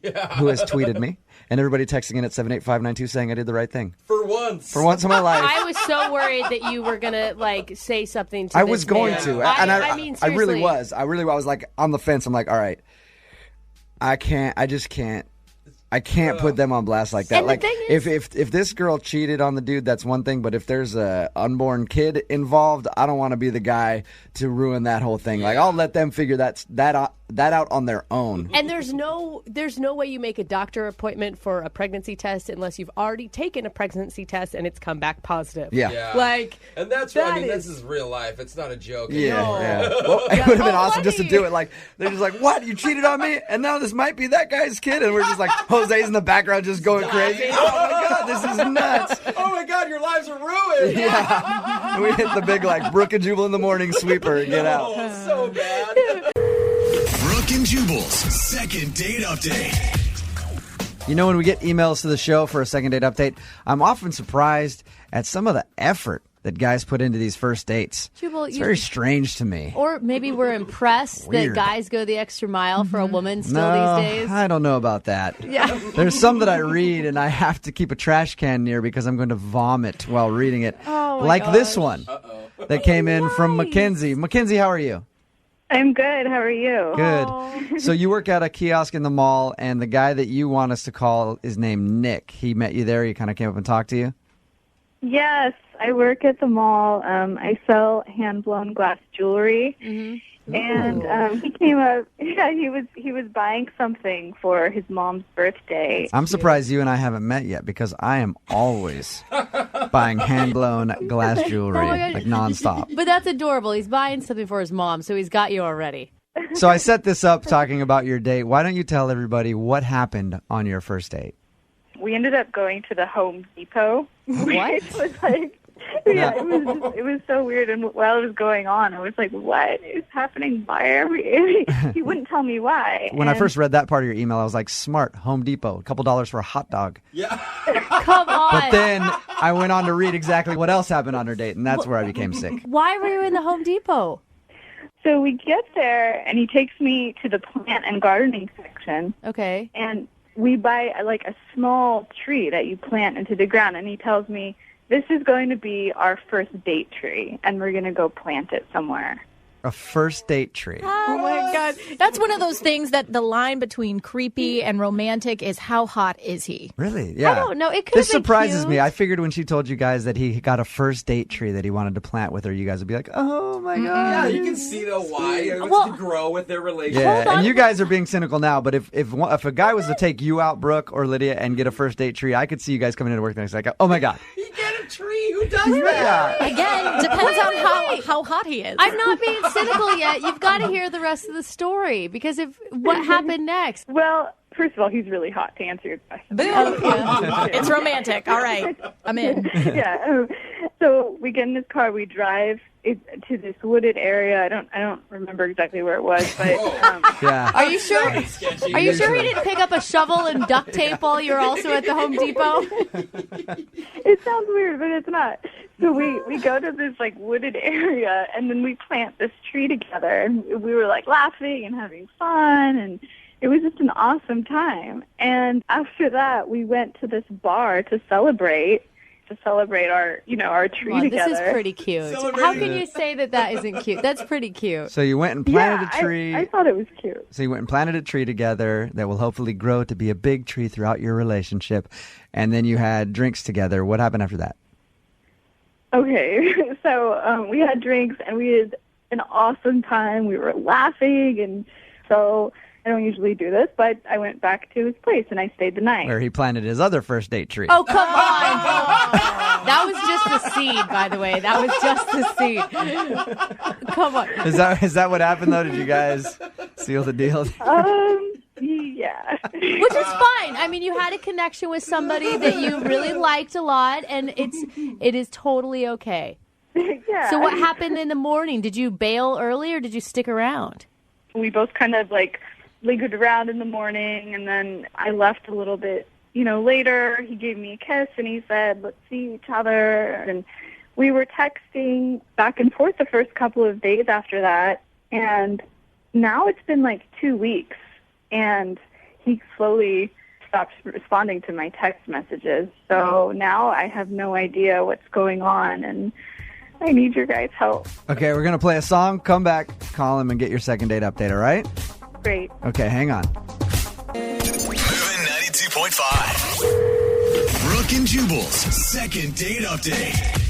who has tweeted me, and everybody texting in at 78592 saying I did the right thing. For once. For once in my life. I was so worried that you were going to, like, say something to I this was going man. to. And I mean, I really seriously. was. I was like on the fence. I'm like, all right, I just can't. I can't put them on blast like that. And the Like, thing is- if this girl cheated on the dude, that's one thing. But if there's a unborn kid involved, I don't want to be the guy to ruin that whole thing. Like, I'll let them figure that out on their own. And there's no way you make a doctor appointment for a pregnancy test unless you've already taken a pregnancy test and it's come back positive. Yeah. Like, And that's that I mean, is- this is real life. It's not a joke. Yeah, anymore. yeah. Well, it would have been awesome just to funny. do it. Like, they're just like, what? You cheated on me? And now this might be that guy's kid? And we're just like, Jose's in the background just going crazy. Oh, my God, this is nuts. Oh my God, your lives are ruined. Yeah. We hit the big, like, Brooke and Jubal in the morning sweeper and get out. Oh, so bad. Brooke and Jubal's second date update. You know, when we get emails to the show for a second date update, I'm often surprised at some of the effort that guys put into these first dates. Jubal, It's very strange to me. Or maybe we're impressed Weird. that guys go the extra mile for a woman still No, these days. I don't know about that. Yeah. There's some that I read and I have to keep a trash can near because I'm going to vomit while reading it. Oh, my like this gosh. one that came in from Mackenzie. Mackenzie, how are you? I'm good. How are you? Good. So you work at a kiosk in the mall, and the guy that you want us to call is named Nick. He met you there. He kind of came up and talked to you. Yes, I work at the mall. I sell hand-blown glass jewelry. And he came up. Yeah, he was buying something for his mom's birthday. I'm surprised you and I haven't met yet because I am always buying hand-blown glass jewelry, Oh my gosh. like nonstop. But that's adorable. He's buying something for his mom, so he's got you already. So I set this up talking about your date. Why don't you tell everybody what happened on your first date? We ended up going to the Home Depot. What? It was like, yeah, it was so weird. And while it was going on, I was like, "What is happening? Why are we?" He wouldn't tell me why. When I And first read that part of your email, I was like, smart, Home Depot, a couple dollars for a hot dog. Come on. But then I went on to read exactly what else happened on her date, and that's where I became sick. Why were you in the Home Depot? So we get there, and he takes me to the plant and gardening section. Okay. And we buy like a small tree that you plant into the ground, and he tells me this is going to be our first date tree, and we're going to go plant it somewhere. A first date tree. Oh my God. That's one of those things that the line between creepy and romantic is how hot is he? Really? Yeah. I don't know. It could This have been surprises cute. me. I figured when she told you guys that he got a first date tree that he wanted to plant with her, you guys would be like, oh my God. Yeah, you can see the why. It wants Well- to grow with their relationship. Yeah, and you guys are being cynical now, but if a guy was to take you out, Brooke or Lydia, and get a first date tree, I could see you guys coming into work the next day like, oh my God. You get a tree. Who does that? Again, depends on how hot he is. I'm not being cynical yet. You've got to hear the rest of the story because if what happened next. Well, first of all, he's really hot, to answer your question. Boom. It's romantic. All right. I'm in. Yeah. So we get in this car, we drive to this wooded area. I don't remember exactly where it was, but Yeah. Are you sure? Sketchy. Are you sure he didn't pick up a shovel and duct tape while you're also at the Home Depot? it sounds weird, but it's not. So we go to this like wooded area, and then we plant this tree together, and we were like laughing and having fun, and it was just an awesome time. And after that, we went to this bar to celebrate our tree Wow, together. this is pretty cute. How can you say that isn't cute? That's pretty cute. So you went and planted Yeah, a tree. I thought it was cute. So you went and planted a tree together that will hopefully grow to be a big tree throughout your relationship. And then you had drinks together. What happened after that? Okay, so we had drinks, and we had an awesome time. We were laughing, and so I don't usually do this, but I went back to his place, and I stayed the night. Where he planted his other first date tree. Oh, come on. That was just the seed, by the way. That was just the seed. Come on. Is that what happened, though? Did you guys seal the deal? Yeah. Which is fine. I mean, you had a connection with somebody that you really liked a lot, and it is totally okay. Yeah. So what happened in the morning? Did you bail early or did you stick around? We both kind of like lingered around in the morning, and then I left a little bit, later. He gave me a kiss, and he said, let's see each other. And we were texting back and forth the first couple of days after that, and now it's been like 2 weeks, and he slowly stopped responding to my text messages. So now I have no idea what's going on, and I need your guys' help. Okay, we're going to play a song. Come back, call him, and get your second date update, all right? Great. Okay, hang on. Moving 92.5. Brooke and Jubal's second date update.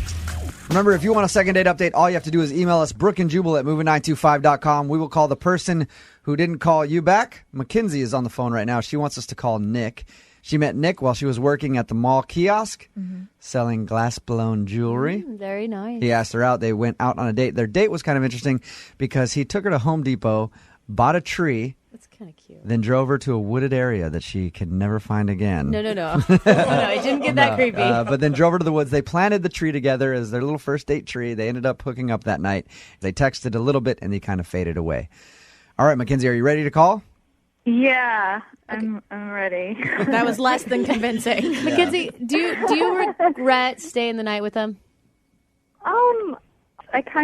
Remember, if you want a second date update, all you have to do is email us, brookeandjubal@moving925.com. We will call the person who didn't call you back. Mackenzie is on the phone right now. She wants us to call Nick. She met Nick while she was working at the mall kiosk, selling glass-blown jewelry. Very nice. He asked her out. They went out on a date. Their date was kind of interesting because he took her to Home Depot, bought a tree, That's kind of cute. then drove her to a wooded area that she could never find again. No. No, it didn't get that creepy. But then drove her to the woods. They planted the tree together as their little first date tree. They ended up hooking up that night. They texted a little bit, and they kind of faded away. All right, Mackenzie, are you ready to call? Yeah, I'm ready. That was less than convincing. Mackenzie, do you regret staying the night with him? I just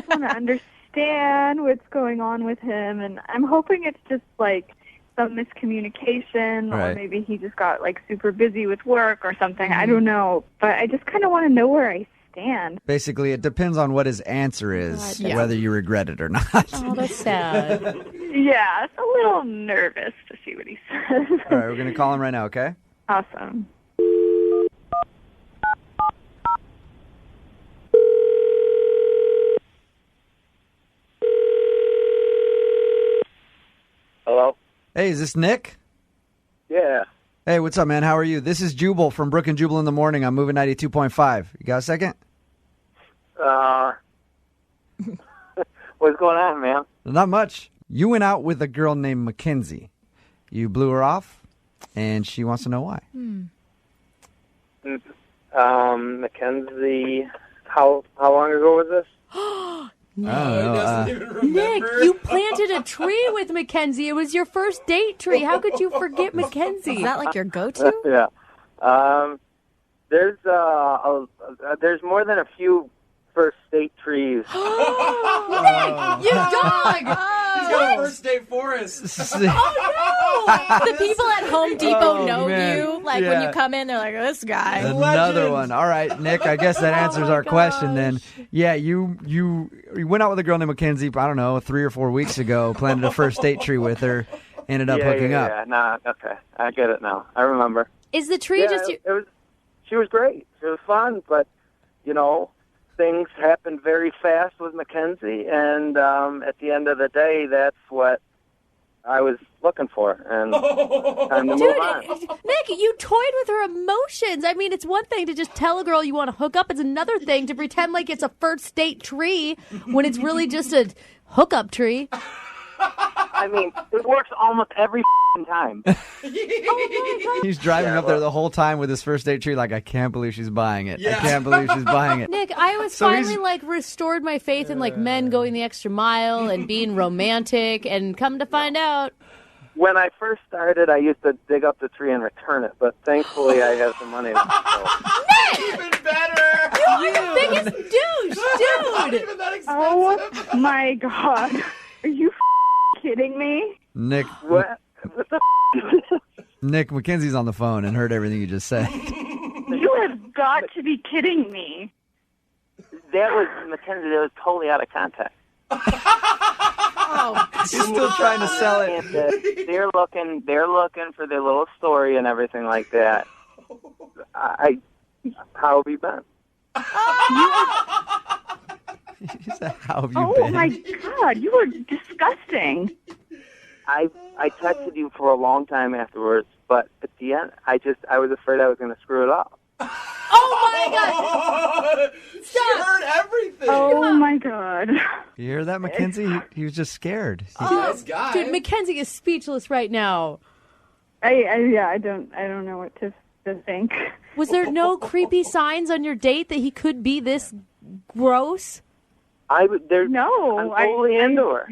want to understand what's going on with him, and I'm hoping it's just like some miscommunication, Right. or maybe he just got like super busy with work or something. I don't know, but I just kind of want to know where I stand. Basically, it depends on what his answer is, God, whether you regret it or not. Oh, that's sad. Yeah, it's a little nervous to see what he says. All right, we're going to call him right now, okay? Awesome. Hello? Hey, is this Nick? Yeah. Hey, what's up, man? How are you? This is Jubal from Brooke and Jubal in the Morning. I'm moving 92.5. You got a second? What's going on, man? Not much. You went out with a girl named Mackenzie. You blew her off, and she wants to know why. Mackenzie, how long ago was this? Nick, you planted a tree with Mackenzie. It was your first date tree. How could you forget Mackenzie? Is that like your go-to? Yeah. There's more than a few first date trees. Nick, you dog! He's got a first date forest. The people at Home Depot know man. you. Like when you come in, they're like, this guy. Another one. All right, Nick, I guess that answers our question then. Yeah, you went out with a girl named Mackenzie, I don't know, 3 or 4 weeks ago, planted a first date tree with her, ended up hooking up. Yeah, nah, okay. I get it now. I remember. Is the tree just... It was. She was great. It was fun, but, things happened very fast with Mackenzie, and at the end of the day, that's what I was looking for, and time to move on. Nick, you toyed with her emotions. I mean, it's one thing to just tell a girl you want to hook up. It's another thing to pretend like it's a first date tree when it's really just a hookup tree. I mean, it works almost every time. He's driving up there the whole time with his first date tree like, I can't believe she's buying it. I can't believe she's buying it. Nick, I was finally restored my faith in men going the extra mile and being romantic, and come to find out. When I first started, I used to dig up the tree and return it, but thankfully I have some money left. Even better! You are the biggest douche, dude! Even that expensive. Oh my God. Are you kidding me? Nick, What the Nick, Mackenzie's on the phone and heard everything you just said. You have got to be kidding me. That was Mackenzie. That was totally out of context. She's still trying to sell it. They're looking for their little story and everything like that. How have you been? She said, how have you Oh been? my God, you were disgusting. I texted you for a long time afterwards, but at the end, I was afraid I was going to screw it up. Oh my God! She heard everything. Oh my God. You hear that, Mackenzie? He was just scared. Nice guy. Dude, Mackenzie is speechless right now. I don't know what to think. Was there no creepy signs on your date that he could be this gross? I'm No, totally into her.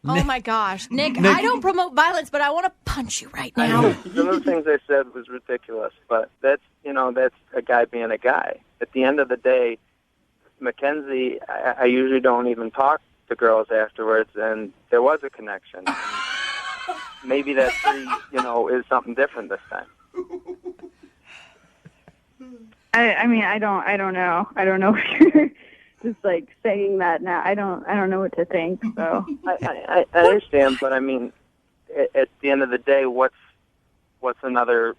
Oh my gosh. Nick, I don't promote violence, but I want to punch you right now. Some of the things I said was ridiculous, but that's a guy being a guy. At the end of the day, Mackenzie, I usually don't even talk to girls afterwards, and there was a connection. maybe that tree, is something different this time. I mean, I don't know. I don't know if you're just like saying that now. I don't know what to think. So I understand, but I mean, at the end of the day, what's another,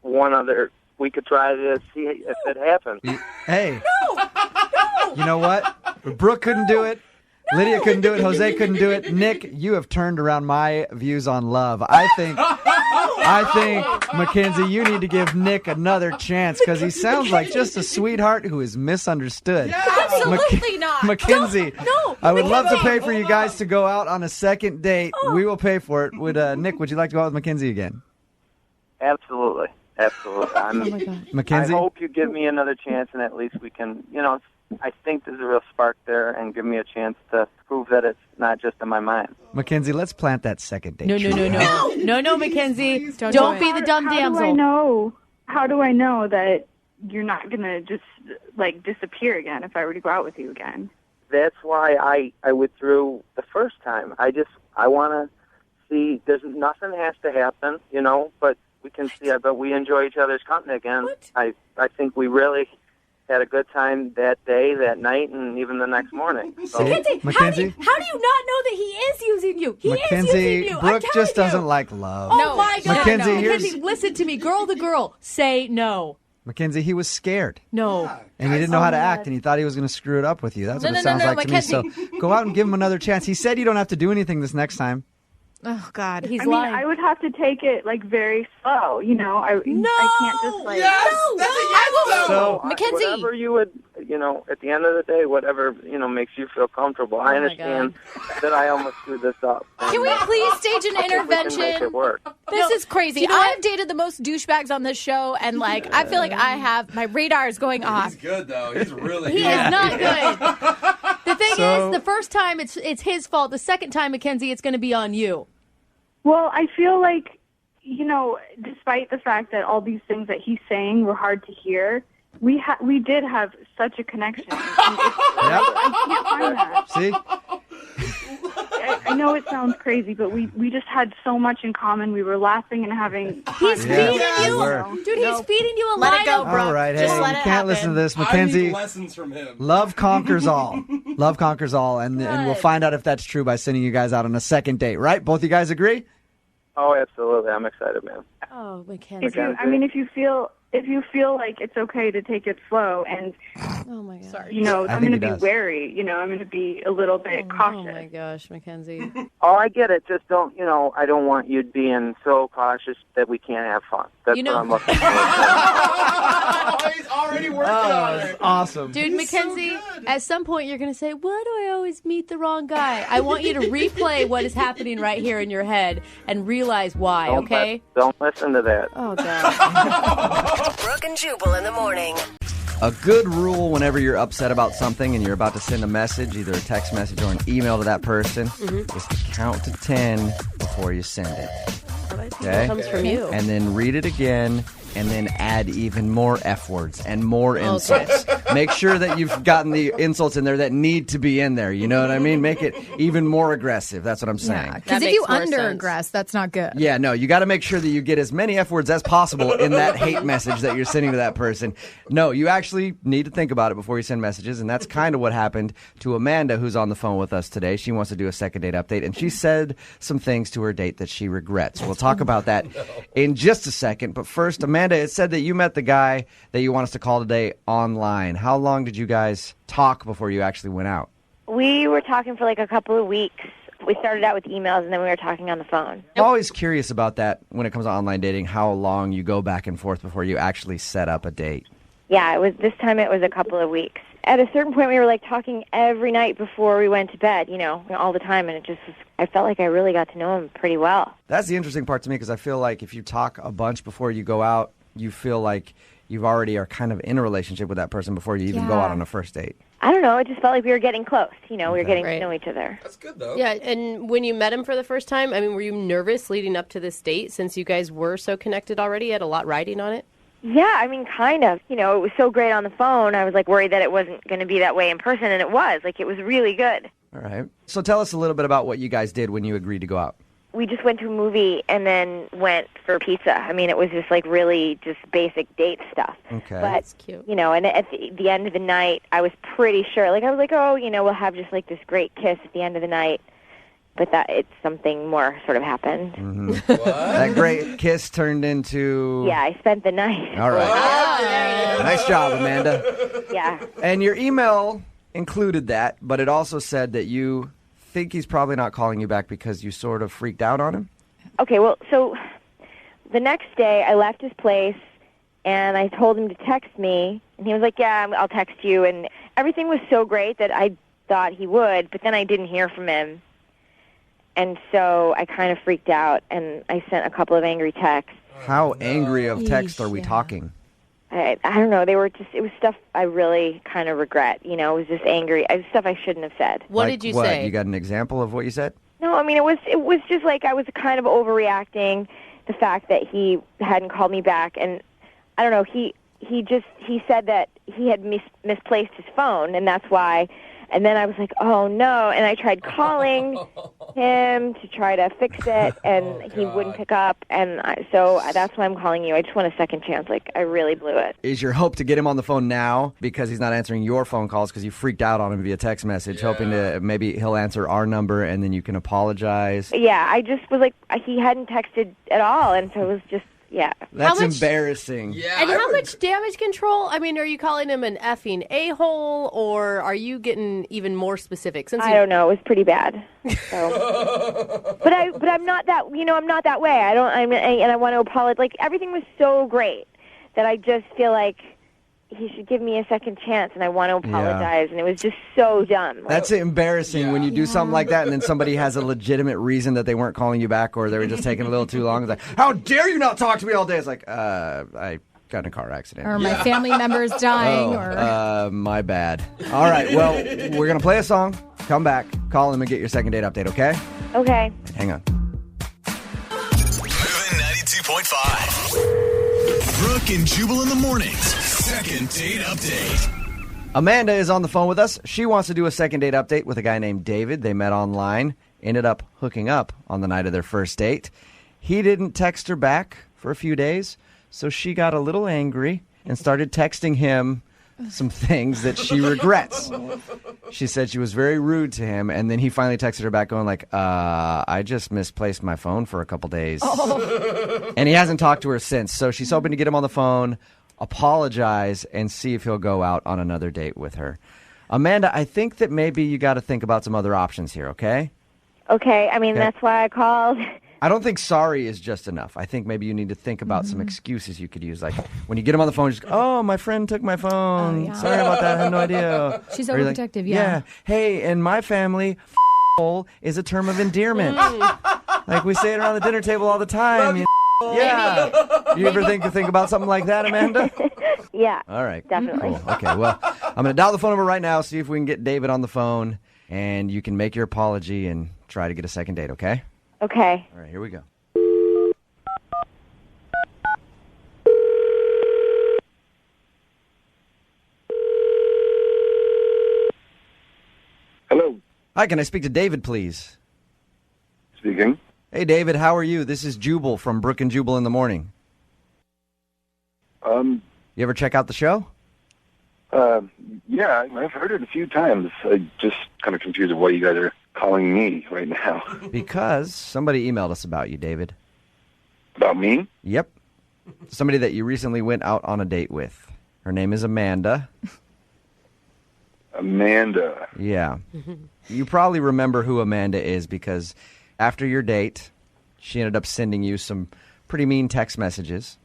one other? We could try to see if it happens. Hey. No! You know what? Brooke couldn't do it. Lydia couldn't do it. Jose couldn't do it. Nick, you have turned around my views on love. I think, Mackenzie, you need to give Nick another chance because he sounds like just a sweetheart who is misunderstood. Yeah. Absolutely not. Mackenzie, No, I would love to pay for you guys to go out on a second date. Oh. We will pay for it. Nick, would you like to go out with Mackenzie again? Absolutely. Mackenzie? I hope you give me another chance, and at least we can, I think there's a real spark there, and give me a chance to prove that it's not just in my mind. Mackenzie, let's plant that second date. No, Mackenzie. Don't be the dumb damsel. How do I know that you're not going to just, like, disappear again if I were to go out with you again? That's why I withdrew the first time. I want to see, nothing has to happen, but we can see, I bet we enjoy each other's company again. I think we really had a good time that day, that night, and even the next morning. So. Mackenzie? How do you not know that he is using you? He is Mackenzie, using you. Brooke just doesn't like love. Oh, my God. Mackenzie, listen to me. Girl to girl, say no. Mackenzie, he was scared. No. And he didn't know how to act, and he thought he was going to screw it up with you. That's what it sounds like Mackenzie. to me. So go out and give him another chance. He said you don't have to do anything this next time. Oh, God. He's lying. I would have to take it, like, very slow, I can't just, like... So, Mackenzie. whatever you would, at the end of the day, whatever, makes you feel comfortable. I understand that I almost screwed this up. Can we please stage an intervention? We can make it work. This is crazy. I've dated the most douchebags on this show, and, I feel like my radar is going off. He's good, though. He's really He good. is not good. The thing is, the first time it's his fault. The second time, Mackenzie, it's going to be on you. Well, I feel like, despite the fact that all these things that he's saying were hard to hear, we did have such a connection. And I can't find that. See? I know it sounds crazy, but we just had so much in common. We were laughing and having fun. He's feeding you. Dude, he's feeding you a Let line it go, of... bro. All right, hey, you can't listen to this. I Mackenzie, need lessons from him. love conquers all. Love conquers all, and we'll find out if that's true by sending you guys out on a second date, right? Both you guys agree? Oh, absolutely. I'm excited, man. Oh, Mackenzie. If you feel like it's okay to take it slow, and Oh, my God. Sorry. I'm going to be wary. I'm going to be a little bit cautious. Oh, my gosh, Mackenzie. Oh, I get it. Just don't, I don't want you being so cautious that we can't have fun. That's what I'm looking for. He's already working on it. Awesome. Dude, Mackenzie, at some point you're going to say, why do I always meet the wrong guy? I want you to replay what is happening right here in your head and realize why, okay? Don't listen to that. Oh, God. Brooke and Jubal in the morning. A good rule whenever you're upset about something and you're about to send a message, either a text message or an email to that person, is to count to 10 before you send it. That comes from you. And then read it again, and then add even more F words and more insults. Make sure that you've gotten the insults in there that need to be in there. You know what I mean? Make it even more aggressive. That's what I'm saying. Because if you under-aggress, that's not good. Yeah, no, you got to make sure that you get as many F words as possible in that hate message that you're sending to that person. No, you actually need to think about it before you send messages, and that's kind of what happened to Amanda, who's on the phone with us today. She wants to do a second date update, and she said some things to her date that she regrets. We'll talk about that in just a second, but first, Amanda, it said that you met the guy that you want us to call today online. How long did you guys talk before you actually went out? We were talking for like a couple of weeks. We started out with emails, and then we were talking on the phone. I'm always curious about that when it comes to online dating, how long you go back and forth before you actually set up a date. Yeah, this time it was a couple of weeks. At a certain point, we were like talking every night before we went to bed, all the time, and I felt like I really got to know him pretty well. That's the interesting part to me, because I feel like if you talk a bunch before you go out, you feel like you already are kind of in a relationship with that person before you even go out on a first date. I don't know. It just felt like we were getting close. We were getting to know each other. That's good, though. Yeah, and when you met him for the first time, were you nervous leading up to this date since you guys were so connected already? You had a lot riding on it? Yeah, kind of. It was so great on the phone. I was, worried that it wasn't going to be that way in person, and it was. It was really good. All right. So tell us a little bit about what you guys did when you agreed to go out. we just went to a movie and then went for pizza. I mean, it was just like really just basic date stuff. Okay. But, That's cute. you know, and at the end of the night, I was pretty sure. Like, I was like, oh, you know, we'll have just like this great kiss at the end of the night. But that it's something more sort of happened. Mm-hmm. That great kiss turned into... Yeah, I spent the night. All right. Nice job, Amanda. Yeah. And your email included that, but it also said that you think he's probably not calling you back because you sort of freaked out on him? Okay, well, so the next day I left his place and I told him to text me, and he was like, yeah, I'll text you. And everything was so great that I thought he would, but then I didn't hear from him. And so I kind of freaked out, and I sent a couple of angry texts. How angry of text are we talking? I don't know. They were just, it was stuff I really kind of regret. You know, it was just angry. It was stuff I shouldn't have said. What did you say? You got an example of what you said? No, I mean, it was just like I was kind of overreacting the fact that he hadn't called me back. And I don't know, he said that he had misplaced his phone, and that's why. And then I was like, oh, no. And I tried calling him to try to fix it, and he wouldn't pick up. And so that's why I'm calling you. I just want a second chance. Like, I really blew it. Is your hope to get him on the phone now because he's not answering your phone calls because you freaked out on him via text message, hoping to maybe he'll answer our number and then you can apologize? Yeah, I just was like, he hadn't texted at all. And so it was just, yeah. That's embarrassing. Yeah, and how much damage control? I mean, are you calling him an effing a-hole, or are you getting even more specific? I don't know. It was pretty bad. So. but I'm not that. You know, I'm not that way. And I want to apologize. Like, everything was so great that I just feel like he should give me a second chance, and I want to apologize. And it was just so dumb. Like, that's embarrassing when you do something like that and then somebody has a legitimate reason that they weren't calling you back or they were just taking a little too long. It's like, how dare you not talk to me all day? It's like, I got in a car accident. Or my family member is dying. My bad. All right, well, we're going to play a song, come back, call him and get your second date update, okay? Okay. Hang on. Moving 92.5. Brooke and Jubal in the mornings. Second date update. Amanda is on the phone with us. She wants to do a second date update with a guy named David. They met online, ended up hooking up on the night of their first date. He didn't text her back for a few days, so she got a little angry and started texting him some things that she regrets. She said she was very rude to him, and then he finally texted her back going like, I just misplaced my phone for a couple days. And he hasn't talked to her since, so she's hoping to get him on the phone, apologize, and see if he'll go out on another date with her. Amanda, I think that maybe you got to think about some other options here, okay? Okay. I mean, that's why I called. I don't think sorry is just enough. I think maybe you need to think about some excuses you could use. Like, when you get him on the phone, just go, oh, my friend took my phone. Sorry about that. I had no idea. She's Or you're like, overprotective, yeah. Hey, in my family, hole is a term of endearment. Like, we say it around the dinner table all the time. Yeah. You ever think about something like that, Amanda? Yeah. All right. Definitely. Cool. Okay, well, I'm going to dial the phone number right now, see if we can get David on the phone, and you can make your apology and try to get a second date, okay? Okay. All right, here we go. Hello. Hi, can I speak to David, please? Speaking. Hey, David, how are you? This is Jubal from Brooke and Jubal in the morning. You ever check out the show? Yeah, I've heard it a few times. I'm just kind of confused of why you guys are calling me right now. Because somebody emailed us about you, David. About me? Yep. Somebody that you recently went out on a date with. Her name is Amanda. Amanda. Yeah. You probably remember who Amanda is because after your date, she ended up sending you some pretty mean text messages.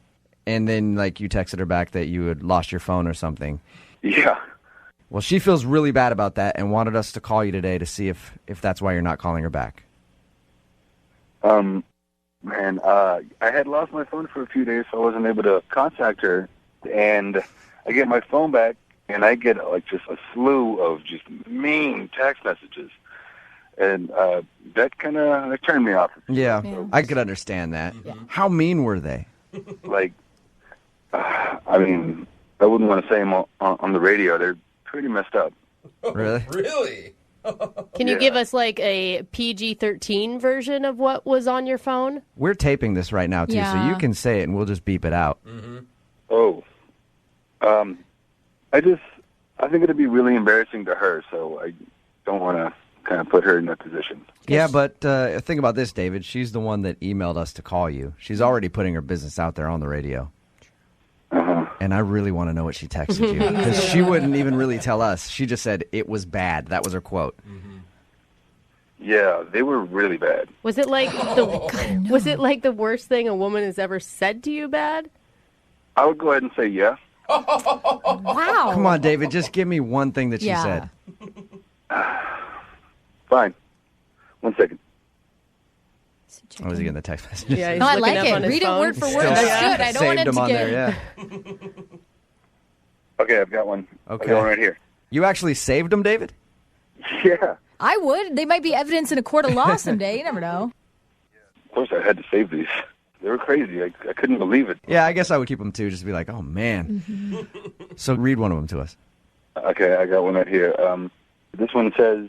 And then, like, you texted her back that you had lost your phone or something. Yeah. Well, she feels really bad about that and wanted us to call you today to see if that's why you're not calling her back. Man, I had lost my phone for a few days, so I wasn't able to contact her. And I get my phone back, and I get, like, just a slew of just mean text messages. And that kind of turned me off. Yeah, I could understand that. Yeah. How mean were they? Like, I mean, I wouldn't want to say them on the radio. They're pretty messed up. Really? Really? Can you give us like a PG-13 version of what was on your phone? We're taping this right now, too, so Yeah. you can say it and we'll just beep it out. Oh, I think it'd be really embarrassing to her, so I don't want to kind of put her in that position. Yeah, but think about this, David. She's the one that emailed us to call you. She's already putting her business out there on the radio. And I really want to know what she texted you, because she wouldn't even really tell us. She just said it was bad. That was her quote. Yeah, they were really bad. Was it like the worst thing a woman has ever said to you bad? I would go ahead and say yeah. Wow. Come on, David. Just give me one thing that she said. Fine. 1 second. Oh, is he getting the text message? Yeah, he's No, I looking like up on it. his Read it phone. word for word. That's good. I don't want Saved it him to on get... there, yeah. Okay, I've got one. Okay. I've got one right here. You actually saved him, David? Yeah. I would. They might be evidence in a court of law someday. You never know. Of course, I had to save these. They were crazy. I couldn't believe it. Yeah, I guess I would keep them, too. Just be like, oh, man. So read one of them to us. Okay, I got one right here. This one says,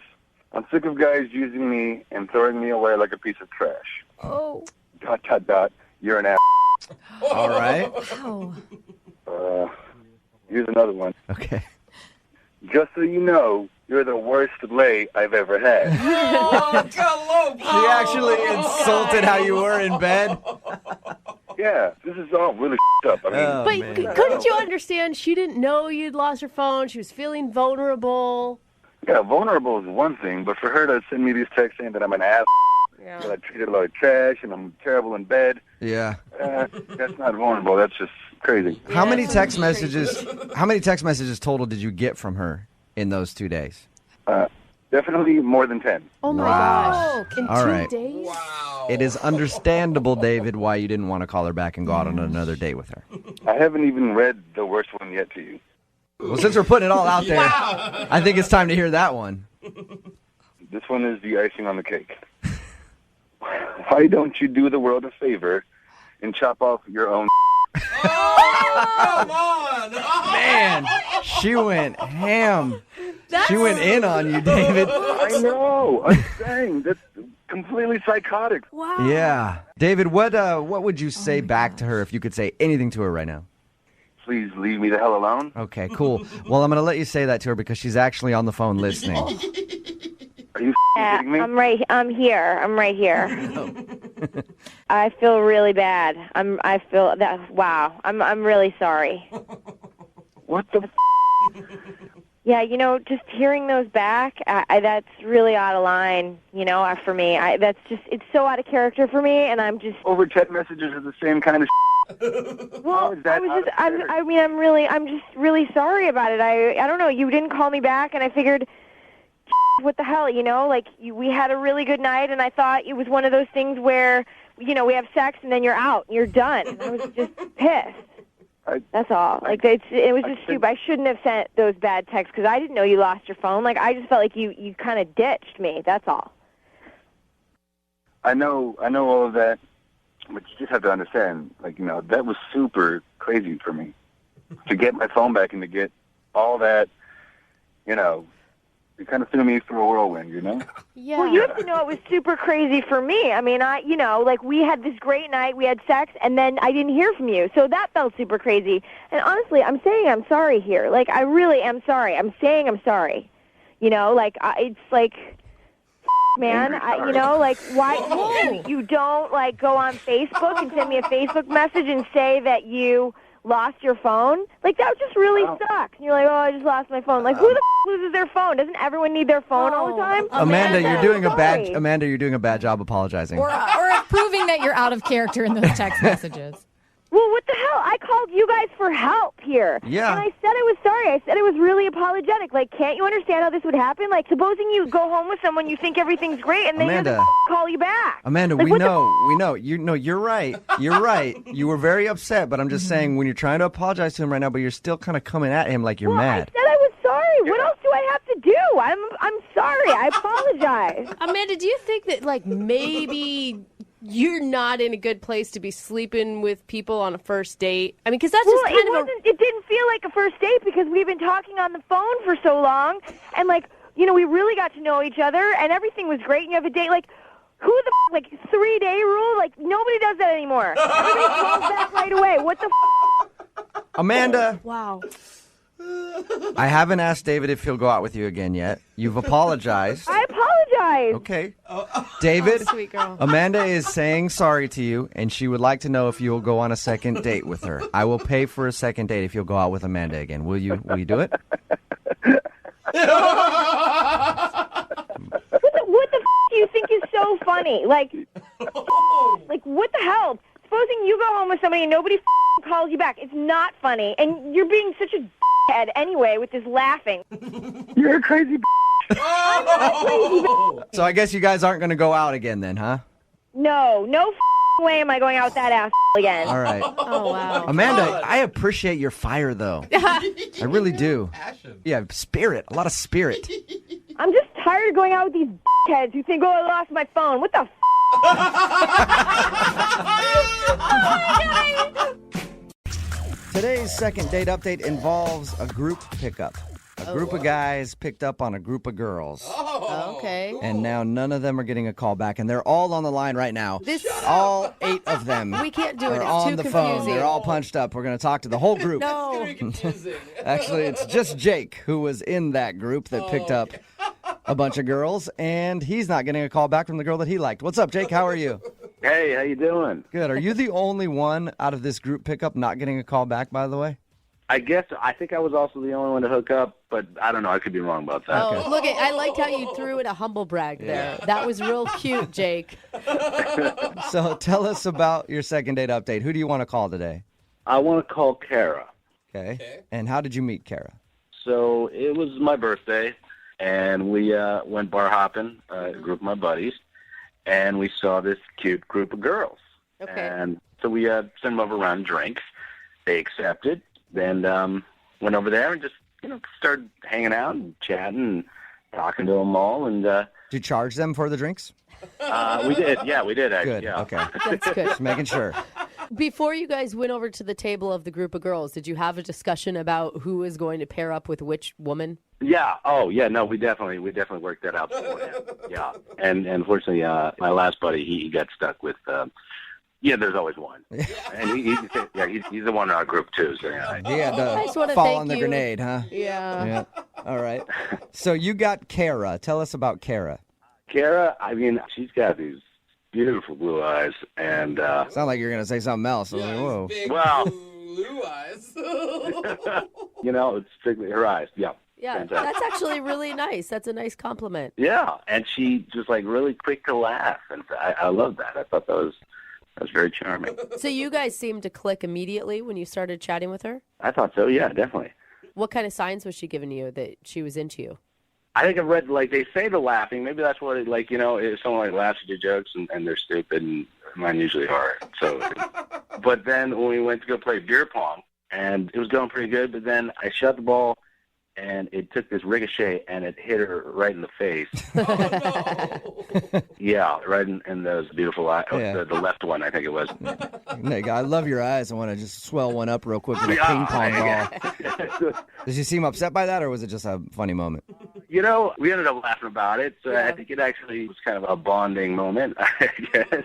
I'm sick of guys using me and throwing me away like a piece of trash. Oh. ... You're an ass. All right. Wow. Here's another one. Okay. Just so you know, you're the worst lay I've ever had. She actually insulted how you were in bed. Yeah, this is all really up. I mean, But couldn't you understand? She didn't know you'd lost her phone. She was feeling vulnerable. yeah, vulnerable is one thing, but for her to send me these texts saying that I'm an ass, that I treated her like trash, and I'm terrible in bed, Yeah. that's not vulnerable. That's just crazy. How many text messages? How many text messages total did you get from her in those 2 days? Definitely more than 10. Oh my Wow. gosh! In All 2 right. days? It is understandable, David, why you didn't want to call her back and go out on another date with her. I haven't even read the worst one yet to you. Well, since we're putting it all out there, I think it's time to hear that one. This one is the icing on the cake. Why don't you do the world a favor and chop off your own? Come on! Man, she went ham. She went in on you, David. I know. I'm saying that's completely psychotic. Wow. Yeah. David, what would you say back to her if you could say anything to her right now? Please leave me the hell alone. Okay, cool. Well, I'm going to let you say that to her because she's actually on the phone listening. Are you kidding me? I'm here. I'm right here. I feel really bad. I feel that. Wow. I'm really sorry. What the? Yeah, just hearing those back, that's really out of line. For me, it's so out of character for me, and I'm just over chat messages are the same kind of. Well, I'm just really sorry about it. I don't know. You didn't call me back, and I figured, what the hell, we had a really good night, and I thought it was one of those things where, we have sex and then you're out, and you're done. And I was just pissed. That's all. It was just stupid. I shouldn't have sent those bad texts because I didn't know you lost your phone. I just felt like you kind of ditched me. That's all. I know all of that, but you just have to understand, that was super crazy for me to get my phone back and to get all that, it kind of threw me through a whirlwind, Yeah. Well, you have to know it was super crazy for me. I mean, we had this great night, we had sex, and then I didn't hear from you. So that felt super crazy. And honestly, I'm saying I'm sorry here. I really am sorry. I'm saying I'm sorry. It's like, man, why you don't, go on Facebook and send me a Facebook message and say that you lost your phone? That just really sucks. And you're like, oh, I just lost my phone. Who the loses their phone? Doesn't everyone need their phone all the time? Amanda, you're doing a bad job apologizing. Or proving that you're out of character in those text messages. Well, what the hell? I called you guys for help here. Yeah. And I said I was sorry. I said I was really apologetic. Can't you understand how this would happen? Supposing you go home with someone, you think everything's great, and they just call you back. Amanda, we know. You're right. You're right. You were very upset, but I'm just saying when you're trying to apologize to him right now, but you're still kind of coming at him like you're mad. I said I was sorry. What else do I have to do? I'm sorry. I apologize. Amanda, do you think that maybe you're not in a good place to be sleeping with people on a first date? I mean, because that's just kind of it didn't feel like a first date because we've been talking on the phone for so long, and we really got to know each other, and everything was great, and you have a date. Like, who the like 3-day rule? Like, nobody does that anymore. Everybody calls back right away. What the Amanda. Wow. I haven't asked David if he'll go out with you again yet. You've apologized. I apologize. Okay. David, sweet girl. Amanda is saying sorry to you, and she would like to know if you'll go on a second date with her. I will pay for a second date if you'll go out with Amanda again. Will you do it? What the do you think is so funny? Like what the hell? Supposing you go home with somebody and nobody calls you back. It's not funny, and you're being such a head anyway with this laughing. You're a crazy I'm not a crazy So I guess you guys aren't going to go out again then, huh? No way am I going out with that ass again. All right. Oh, wow. Amanda, I appreciate your fire, though. I really do. Yeah, spirit. A lot of spirit. I'm just tired of going out with these heads who think, I lost my phone. What the Today's second date update involves a group pickup. A group of guys picked up on a group of girls. Oh, okay. And now none of them are getting a call back, and they're all on the line right now. All 8 of them. We can't do it. Are It's on too the confusing. phone. They're all punched up. We're going to talk to the whole group. No. Actually, it's just Jake who was in that group that picked up a bunch of girls, and he's not getting a call back from the girl that he liked. What's up, Jake? How are you? Hey, how you doing? Good. Are you the only one out of this group pickup not getting a call back, by the way? I think I was also the only one to hook up, but I don't know. I could be wrong about that. Oh, look, I liked how you threw in a humble brag there. That was real cute, Jake. So tell us about your second date update. Who do you want to call today? I want to call Kara. Okay. And how did you meet Kara? So it was my birthday, and we went bar hopping, a group of my buddies, and we saw this cute group of girls. Okay. And so we sent them over around drinks. They accepted. Then went over there and just, started hanging out and chatting and talking to them all. And did you charge them for the drinks? We did. Yeah, we did, actually. Good. Yeah. Okay. That's good. Just making sure. Before you guys went over to the table of the group of girls, did you have a discussion about who is going to pair up with which woman? Yeah. Oh, yeah. No, we definitely worked that out beforehand. Yeah. And unfortunately, my last buddy, he got stuck with. There's always one, and he's the one in our group too. So he had to fall on the grenade, huh? Yeah. All right. So you got Kara. Tell us about Kara. Kara, I mean, she's got these beautiful blue eyes, and sound like you're gonna say something else. Like, whoa. Well, blue eyes. It's strictly her eyes. Yeah. Yeah, Fantastic. that's actually really nice. That's a nice compliment. Yeah, and she just really quick to laugh, and I love that. I thought that was very charming. So you guys seemed to click immediately when you started chatting with her? I thought so, yeah, definitely. What kind of signs was she giving you that she was into you? I think I've read, they say the laughing. Maybe that's what if someone laughs at your jokes and they're stupid, and mine usually are. So, but then when we went to go play beer pong, and it was going pretty good, but then I shot the ball, and it took this ricochet, and it hit her right in the face. Yeah, right in those beautiful eyes. Yeah. The left one, I think it was. Nick, I love your eyes. I want to just swell one up real quick with a ping pong ball. Did she seem upset by that, or was it just a funny moment? We ended up laughing about it, so I think it actually was kind of a bonding moment, I guess.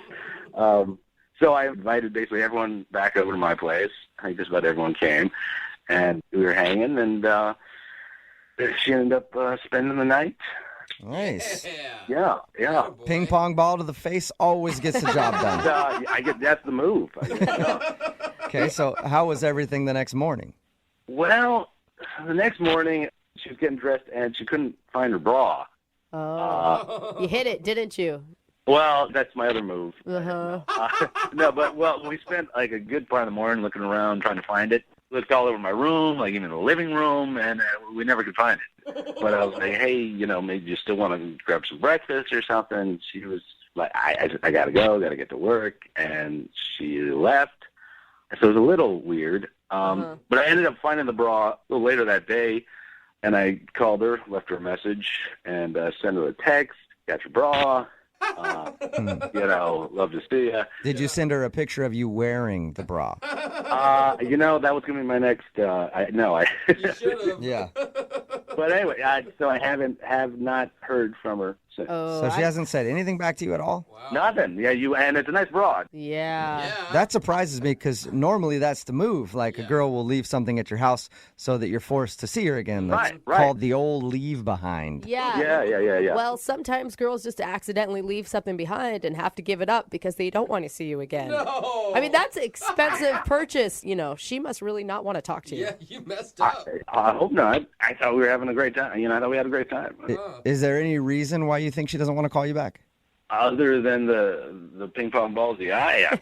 So I invited basically everyone back over to my place. I think just about everyone came, and we were hanging, and she ended up spending the night. Nice. Yeah. Ping pong ball to the face always gets the job done. I guess that's the move. I guess, yeah. Okay, so how was everything the next morning? Well, the next morning she was getting dressed and she couldn't find her bra. Oh, you hit it, didn't you? Well, that's my other move. Uh-huh. No, but we spent a good part of the morning looking around trying to find it. Looked all over my room, even the living room, and we never could find it. But I was like, hey, maybe you still want to grab some breakfast or something. She was like, I got to go, got to get to work, and she left. So it was a little weird. But I ended up finding the bra a little later that day, and I called her, left her a message, and sent her a text, got your bra. Love to see you. Did you send her a picture of you wearing the bra? That was going to be my next. No, I. You should have. Yeah. But anyway, so I have not heard from her since. So she hasn't said anything back to you at all? Nothing. Yeah, and it's a nice broad. Yeah. That surprises me because normally that's the move. Like a girl will leave something at your house so that you're forced to see her again. That's Right. called the old leave behind. Yeah. Yeah. Well, sometimes girls just accidentally leave something behind and have to give it up because they don't want to see you again. No. I mean, that's an expensive purchase. You know, she must really not want to talk to you. Yeah, you messed up. I hope not. I thought we were having a great time. I thought we had a great time. Is there any reason why you think she doesn't want to call you back? Other than the ping pong balls in the eye,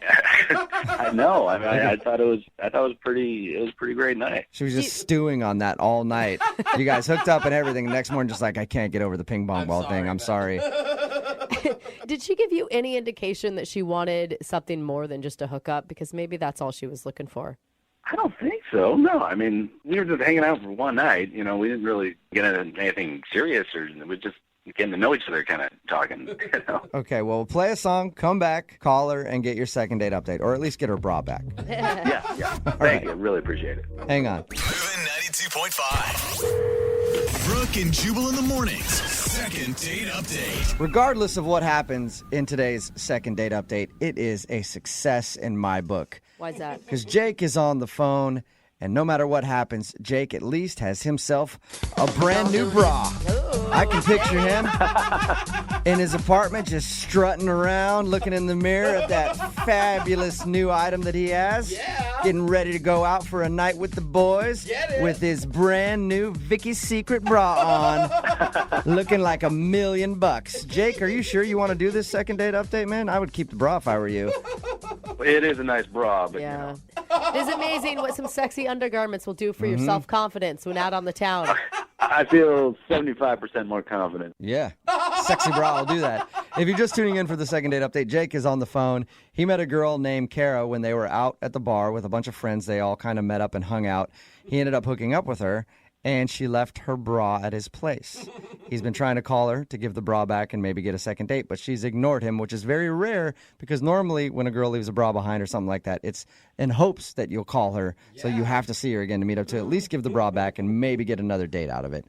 I know. I mean, I thought it was a pretty great night. She was just stewing on that all night. You guys hooked up and everything. The next morning, just like, I can't get over the ping pong ball thing. I'm sorry. Did she give you any indication that she wanted something more than just a hookup? Because maybe that's all she was looking for. I don't think so. No, I mean, we were just hanging out for one night. We didn't really get into anything serious, or we just getting to know each other, kind of talking. Okay, well, we'll play a song, come back, call her, and get your second date update, or at least get her bra back. Yeah. Thank you. Really appreciate it. Hang on. Moving 92.5. Brooke and Jubal in the mornings. Second date update. Regardless of what happens in today's second date update, it is a success in my book. Why is that? Because Jake is on the phone, and no matter what happens, Jake at least has himself a brand new bra. I can picture him in his apartment just strutting around, looking in the mirror at that fabulous new item that he has. Getting ready to go out for a night with the boys with his brand new Vicky's Secret bra on, looking like $1 million. Jake, are you sure you want to do this second date update, man? I would keep the bra if I were you. It is a nice bra, but Yeah. It is amazing what some sexy undergarments will do for your self-confidence when out on the town. I feel 75% more confident. Yeah. Sexy bra will do that. If you're just tuning in for the second date update, Jake is on the phone. He met a girl named Kara when they were out at the bar with a bunch of friends. They all kind of met up and hung out. He ended up hooking up with her, and she left her bra at his place. He's been trying to call her to give the bra back and maybe get a second date, but she's ignored him, which is very rare because normally when a girl leaves a bra behind or something like that, it's in hopes that you'll call her, so you have to see her again to meet up to at least give the bra back and maybe get another date out of it.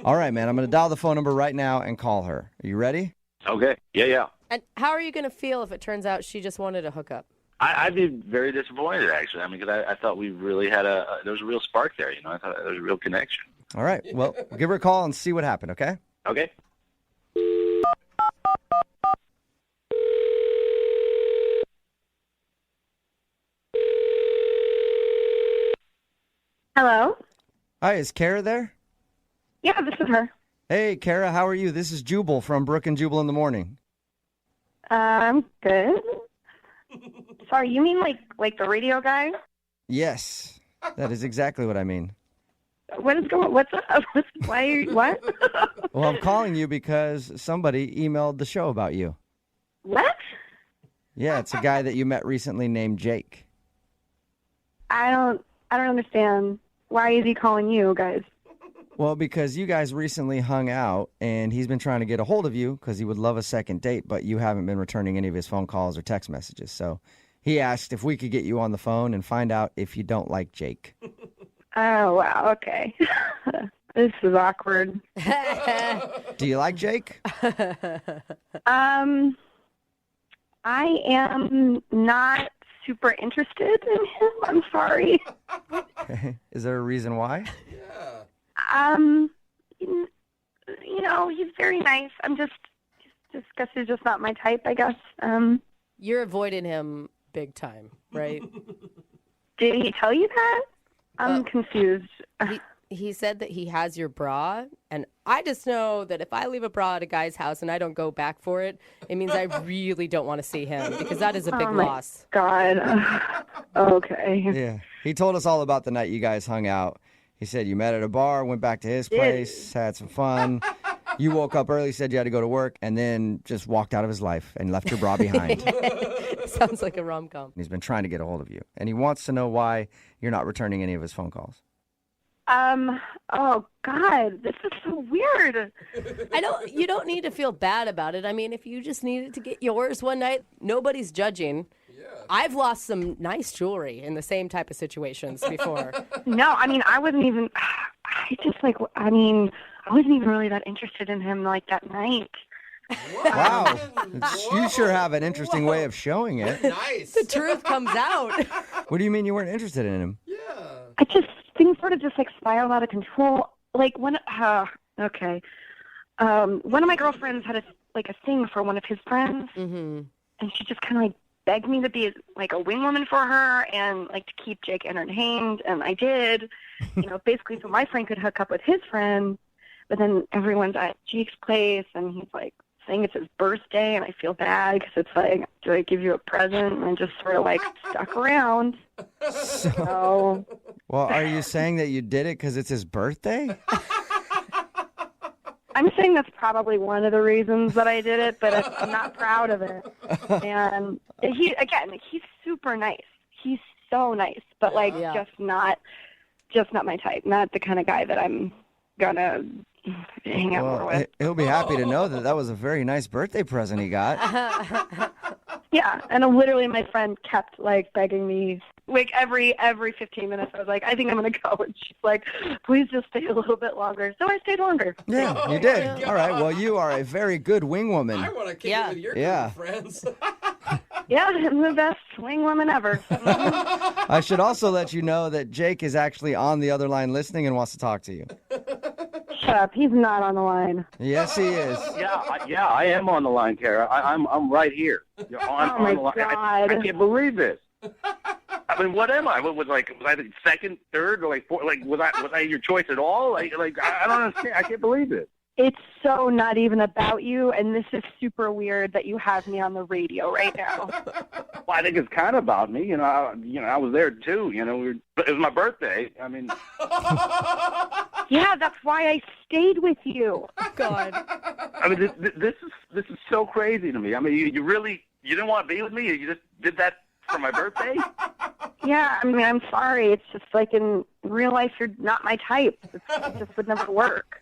All right, man, I'm going to dial the phone number right now and call her. Are you ready? Okay. Yeah. And how are you going to feel if it turns out she just wanted a hookup? I'd be very disappointed, actually. I mean, because I thought we really had there was a real spark there, I thought there was a real connection. All right, well, give her a call and see what happened, okay? Okay. Hello? Hi, is Kara there? Yeah, this is her. Hey, Kara, how are you? This is Jubal from Brooke and Jubal in the morning. I'm good. Sorry, you mean like the radio guy? Yes, that is exactly what I mean. What's up? What? Well, I'm calling you because somebody emailed the show about you. What? Yeah, it's a guy that you met recently named Jake. I don't understand. Why is he calling you guys? Well, because you guys recently hung out, and he's been trying to get a hold of you because he would love a second date, but you haven't been returning any of his phone calls or text messages. So he asked if we could get you on the phone and find out if you don't like Jake. Oh, wow. Okay. This is awkward. Do you like Jake? I am not super interested in him. I'm sorry. Is there a reason why? He's very nice. I'm just guess he's just not my type, I guess. You're avoiding him big time, right? Did he tell you that? I'm confused. He said that he has your bra, and I just know that if I leave a bra at a guy's house and I don't go back for it, it means I really don't want to see him because that is a big loss. God. Okay. Yeah. He told us all about the night you guys hung out. He said you met at a bar, went back to his place, had some fun. You woke up early, said you had to go to work, and then just walked out of his life and left your bra behind. Sounds like a rom-com. He's been trying to get a hold of you, and he wants to know why you're not returning any of his phone calls. Oh, God, this is so weird. I know you don't need to feel bad about it. I mean, if you just needed to get yours one night, nobody's judging. I've lost some nice jewelry in the same type of situations before. No, I mean, I wasn't even, I wasn't even really that interested in him like that night. Wow. You sure have an interesting way of showing it. Nice. The truth comes out. What do you mean you weren't interested in him? Things sort of just like spiraled out of control. Like one of my girlfriends had a thing for one of his friends, and she just kind of like begged me to be like a wing woman for her and like to keep Jake entertained, and I did. Basically, so my friend could hook up with his friend, but then everyone's at Jake's place, and he's like saying it's his birthday, and I feel bad because it's like, do I give you a present? And I just sort of like stuck around. So. Well, are you saying that you did it because it's his birthday? I'm saying that's probably one of the reasons that I did it, but I'm not proud of it. And he's super nice. He's so nice, but just not my type. Not the kind of guy that I'm gonna hang out more with. He'll be happy to know that was a very nice birthday present he got. Yeah, and literally my friend kept like begging me, like every 15 minutes. I was like, I think I'm gonna go, and she's like, please just stay a little bit longer. So I stayed longer. Yeah, you did. All right. Well, you are a very good wing woman. I want to kick it with your group of friends. Yeah, I'm the best wing woman ever. I should also let you know that Jake is actually on the other line listening and wants to talk to you. Shut up. He's not on the line. Yes, he is. Yeah, I am on the line, Kara. I'm right here. You're on the line. God. I can't believe this. I mean, what am I? Was I the second, third, or like fourth? Like, was I your choice at all? Like, I don't understand. I can't believe it. It's so not even about you, and this is super weird that you have me on the radio right now. Well, I think it's kind of about me. I was there too. It was my birthday. I mean, yeah, that's why I stayed with you. God. I mean, this is so crazy to me. I mean, you didn't want to be with me. You just did that for my birthday. Yeah, I mean, I'm sorry. It's just like in real life, you're not my type. It just would never work.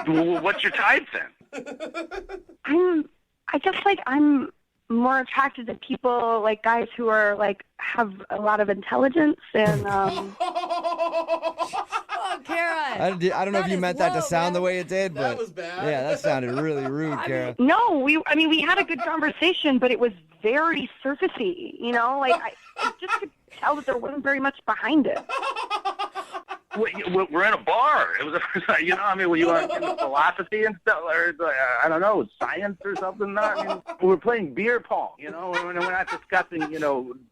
What's your type then? I'm more attracted to people like guys who are like have a lot of intelligence and Oh, Kara. I don't know if you meant that to sound the way it did, but That was bad. yeah, that sounded really rude, Kara. No, we had a good conversation, but it was very surfacey, Like I just could tell that there wasn't very much behind it. We're in a bar. It was, were you into philosophy and stuff, or I don't know, science or something? I mean, we're playing beer pong. We're not discussing,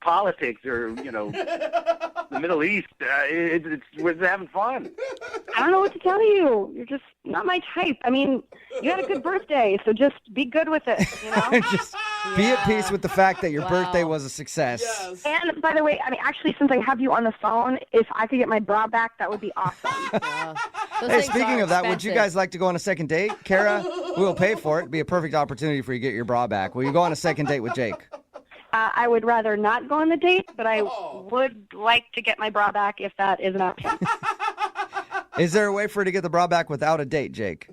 politics or the Middle East. We're just having fun. I don't know what to tell you. You're just not my type. I mean, you had a good birthday, so just be good with it. Just be at peace with the fact that your birthday was a success. Yes. And by the way, I mean, actually, since I have you on the phone, if I could get my bra back, that would be awesome. Hey, speaking of that, would you guys like to go on a second date? Kara, we'll pay for it. It'd be a perfect opportunity for you to get your bra back. Will you go on a second date with Jake? I would rather not go on the date, but I would like to get my bra back if that is an option. Is there a way for her to get the bra back without a date, Jake?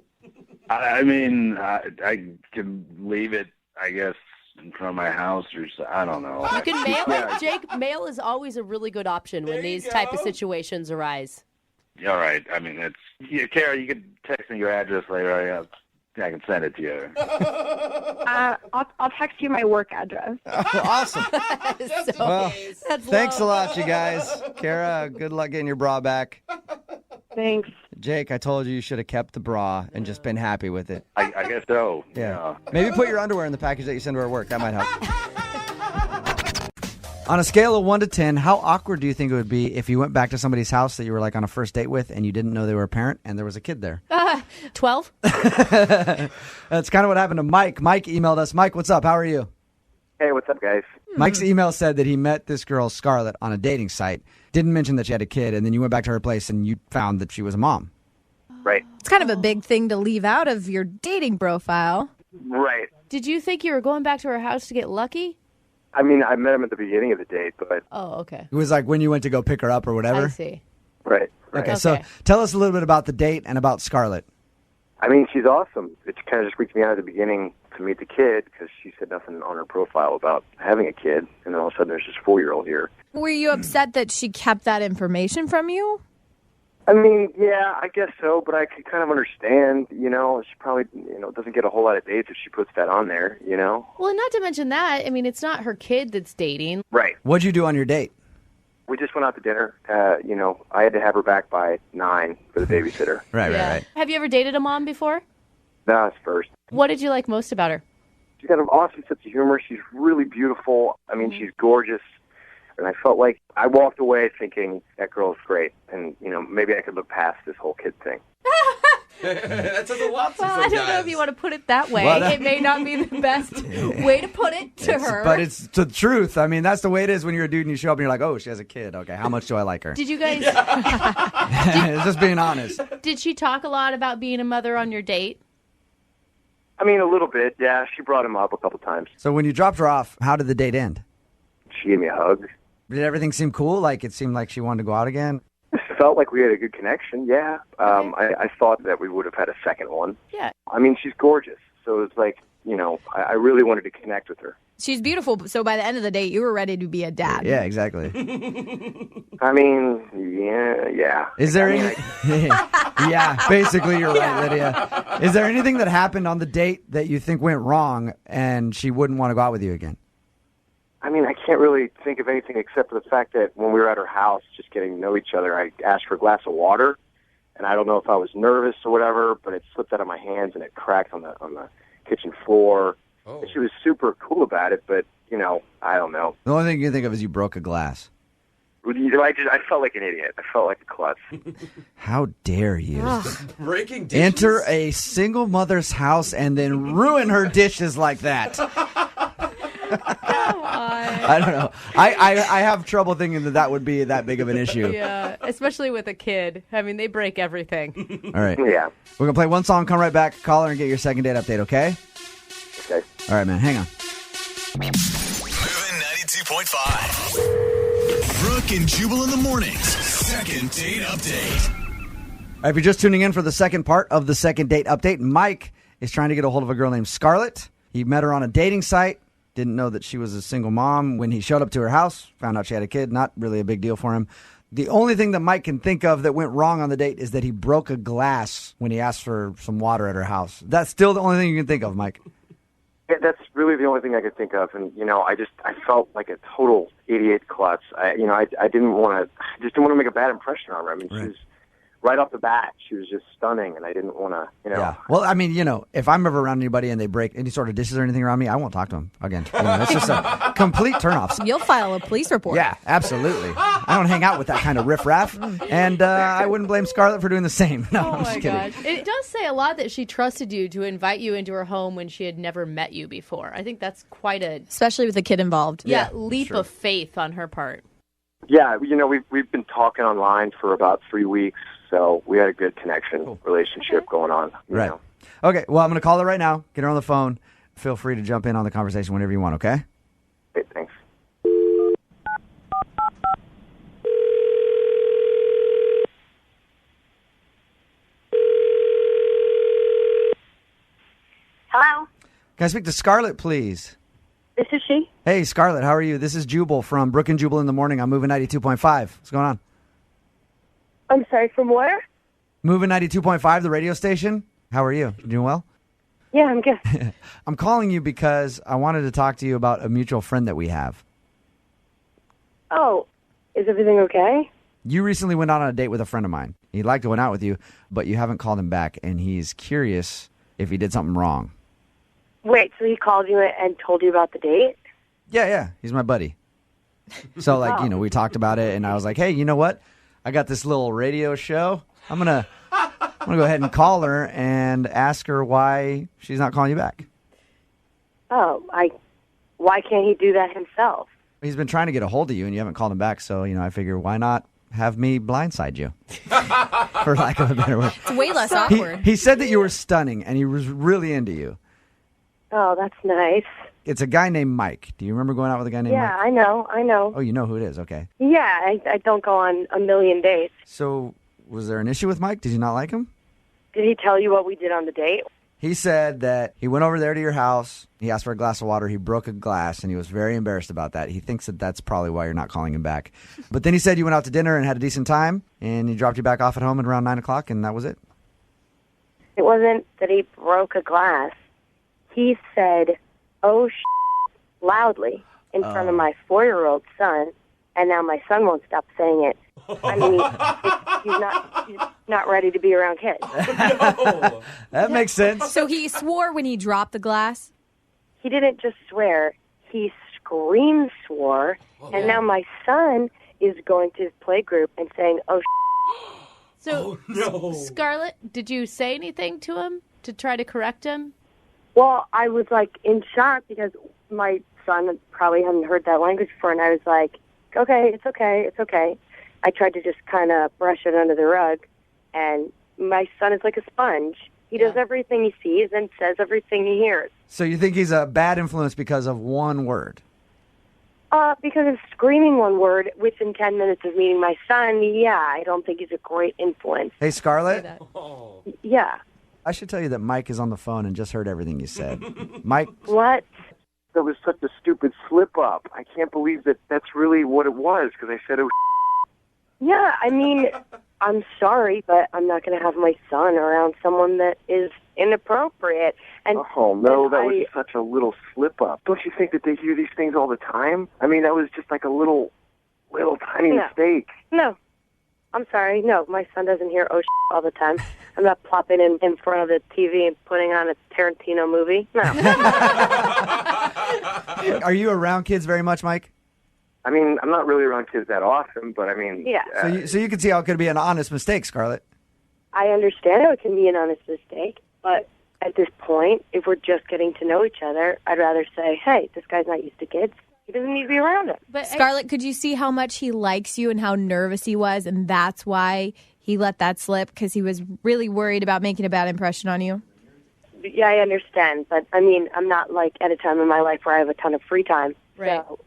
I mean, I can leave it, I guess, in front of my house or so. I don't know. You can mail it, Jake. Mail is always a really good option when these type of situations arise. All right. I mean, Kara, you can text me your address later. I can send it to you. I'll text you my work address. Oh, awesome. Thanks a lot, you guys. Kara, good luck getting your bra back. Thanks. Jake, I told you should have kept the bra and just been happy with it. I guess so. Yeah. Maybe put your underwear in the package that you send to our work. That might help. On a scale of 1 to 10, how awkward do you think it would be if you went back to somebody's house that you were like on a first date with and you didn't know they were a parent and there was a kid there? 12. That's kind of what happened to Mike. Mike emailed us. Mike, what's up? How are you? Hey, what's up, guys? Mike's email said that he met this girl, Scarlett, on a dating site. Didn't mention that she had a kid, and then you went back to her place and you found that she was a mom. Right. It's kind of a big thing to leave out of your dating profile. Right. Did you think you were going back to her house to get lucky? I mean, I met him at the beginning of the date, but... Oh, okay. It was like when you went to go pick her up or whatever? I see. Right. Okay, so tell us a little bit about the date and about Scarlett. I mean, she's awesome. It kind of just freaked me out at the beginning to meet the kid because she said nothing on her profile about having a kid, and then all of a sudden there's this 4-year-old here. Were you upset that she kept that information from you? I mean, yeah, I guess so, but I could kind of understand, she probably, doesn't get a whole lot of dates if she puts that on there, Well, not to mention that, I mean, it's not her kid that's dating. Right. What'd you do on your date? We just went out to dinner. I had to have her back by 9 for the babysitter. Right. Have you ever dated a mom before? No, it's first. What did you like most about her? She's got an awesome sense of humor. She's really beautiful. I mean, she's gorgeous. And I felt like I walked away thinking, that girl's great. And, maybe I could look past this whole kid thing. That says a lot Well, I don't know if you want to put it that way. Well, it may not be the best way to put it to her. But it's the truth. I mean, that's the way it is when you're a dude and you show up and you're like, oh, she has a kid. Okay, how much do I like her? Did you guys... Just being honest. Did she talk a lot about being a mother on your date? I mean, a little bit, yeah. She brought him up a couple times. So when you dropped her off, how did the date end? She gave me a hug. Did everything seem cool? Like it seemed like she wanted to go out again? It felt like we had a good connection, yeah. I thought that we would have had a second one. Yeah. I mean, she's gorgeous. So it's like, I really wanted to connect with her. She's beautiful, so by the end of the date, you were ready to be a dad. Yeah, exactly. I mean, yeah. Is there yeah, basically you're right, Lydia. Is there anything that happened on the date that you think went wrong and she wouldn't want to go out with you again? I mean, I can't really think of anything except for the fact that when we were at her house, just getting to know each other, I asked for a glass of water, and I don't know if I was nervous or whatever, but it slipped out of my hands and it cracked on the kitchen floor. Oh. And she was super cool about it, but I don't know. The only thing you can think of is you broke a glass. I felt like an idiot. I felt like a klutz. How dare you? Breaking dishes? Enter a single mother's house and then ruin her dishes like that. I don't know. I have trouble thinking that would be that big of an issue. Yeah, especially with a kid. I mean, they break everything. All right. Yeah. We're going to play one song, come right back, call her, and get your second date update, okay? Okay. All right, man. Hang on. Moving 92.5. Brooke and Jubal in the mornings. Second date update. All right, if you're just tuning in for the second part of the second date update, Mike is trying to get a hold of a girl named Scarlett. He met her on a dating site. Didn't know that she was a single mom. When he showed up to her house, found out she had a kid. Not really a big deal for him. The only thing that Mike can think of that went wrong on the date is that he broke a glass when he asked for some water at her house. That's still the only thing you can think of, Mike. Yeah, that's really the only thing I could think of, and I felt like a total idiot klutz. I didn't want to make a bad impression on her. I mean, Right. She was right off the bat. She was just stunning, and I didn't want to, Yeah. Well, I mean, if I'm ever around anybody and they break any sort of dishes or anything around me, I won't talk to them again. It's just a complete turnoff. You'll file a police report. Yeah, absolutely. I don't hang out with that kind of riffraff, and I wouldn't blame Scarlett for doing the same. No, I'm just kidding. It does say a lot that she trusted you to invite you into her home when she had never met you before. I think that's quite especially with a kid involved. Leap of faith on her part. Yeah, we've been talking online for about 3 weeks, so we had a good relationship going on. Right. Okay, well, I'm going to call her right now, get her on the phone. Feel free to jump in on the conversation whenever you want, okay? Okay, thanks. Hello, Can I speak to Scarlett, please? this is she. Hey, Scarlett, how are you? This is Jubal from Brooke and Jubal in the Morning. I'm Moving 92.5. What's going on? I'm sorry, from where? Moving 92.5, the radio station. How are you? You doing well? Yeah, I'm good. I'm calling you because I wanted to talk to you about a mutual friend that we have. Oh, is everything okay? You recently went out on a date with a friend of mine. He'd like to went out with you, but you haven't called him back, and he's curious if he did something wrong. Wait, so he called you and told you about the date? Yeah, he's my buddy. So, we talked about it, and I was like, hey, you know what? I got this little radio show. I'm gonna go ahead and call her and ask her why she's not calling you back. Oh, why can't he do that himself? He's been trying to get a hold of you, and you haven't called him back, so, I figure why not have me blindside you, for lack of a better word. It's way less awkward. He said that you were stunning, and he was really into you. Oh, that's nice. It's a guy named Mike. Do you remember going out with a guy named Mike? Yeah, I know. Oh, you know who it is. Okay. Yeah, I don't go on a million dates. So was there an issue with Mike? Did you not like him? Did he tell you what we did on the date? He said that he went over there to your house. He asked for a glass of water. He broke a glass, and he was very embarrassed about that. He thinks that that's probably why you're not calling him back. But then he said you went out to dinner and had a decent time, and he dropped you back off at home at around 9 o'clock, and that was it. It wasn't that he broke a glass. He said, "Oh, loudly in front of my 4-year-old son, and now my son won't stop saying it. I mean, he's not ready to be around kids." That makes sense. So he swore when he dropped the glass? He didn't just swear. He scream swore, and now my son is going to his playgroup and saying, "Oh, So, Scarlett, did you say anything to him to try to correct him? Well, I was like in shock because my son probably hadn't heard that language before, and I was like, "Okay, it's okay, it's okay." I tried to just kind of brush it under the rug, and my son is like a sponge. He does everything he sees and says everything he hears. So you think he's a bad influence because of one word? Because of screaming one word within 10 minutes of meeting my son, yeah, I don't think he's a great influence. Hey, Scarlett? Yeah. I should tell you that Mike is on the phone and just heard everything you said. Mike? What? That was such a stupid slip-up. I can't believe that that's really what it was, because I said it was Yeah, I mean, I'm sorry, but I'm not going to have my son around someone that is inappropriate. And Oh, no, and that was such a little slip-up. Don't you think that they hear these things all the time? I mean, that was just like a little tiny mistake. No. I'm sorry. No, my son doesn't hear "oh all the time. I'm not plopping in front of the TV and putting on a Tarantino movie. No. Are you around kids very much, Mike? I mean, I'm not really around kids that often, but I mean... Yeah. So you can see how it could be an honest mistake, Scarlett. I understand how it can be an honest mistake, but at this point, if we're just getting to know each other, I'd rather say, "Hey, this guy's not used to kids. He doesn't need to be around it." But Scarlett, could you see how much he likes you and how nervous he was, and that's why he let that slip, because he was really worried about making a bad impression on you? Yeah, I understand, but I mean, I'm not like at a time in my life where I have a ton of free time. Right. So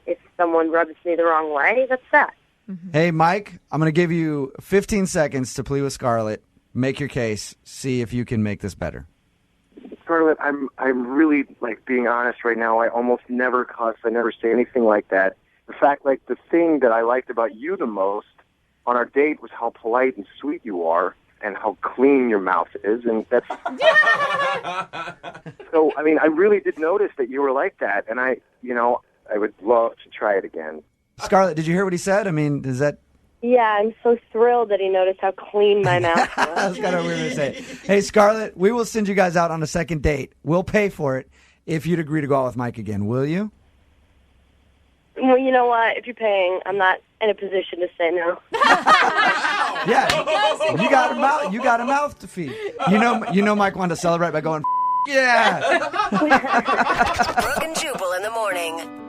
if someone rubs me the wrong way, that's that. Hey, Mike, I'm going to give you 15 seconds to plead with Scarlett. Make your case. See if you can make this better. Scarlett, I'm really, being honest right now. I almost never cuss. I never say anything like that. In fact, the thing that I liked about you the most on our date was how polite and sweet you are and how clean your mouth is, and that's... So, I mean, I really did notice that you were like that, and I would love to try it again. Scarlett, did you hear what he said? I mean, is that... Yeah, I'm so thrilled that he noticed how clean my mouth was. That's kind of weird to say. Hey, Scarlett, we will send you guys out on a second date. We'll pay for it if you'd agree to go out with Mike again. Will you? Well, you know what? If you're paying, I'm not in a position to say no. Yeah, you got a mouth to feed. You know, Mike wanted to celebrate by going, yeah. Brooke and Jubal in the morning.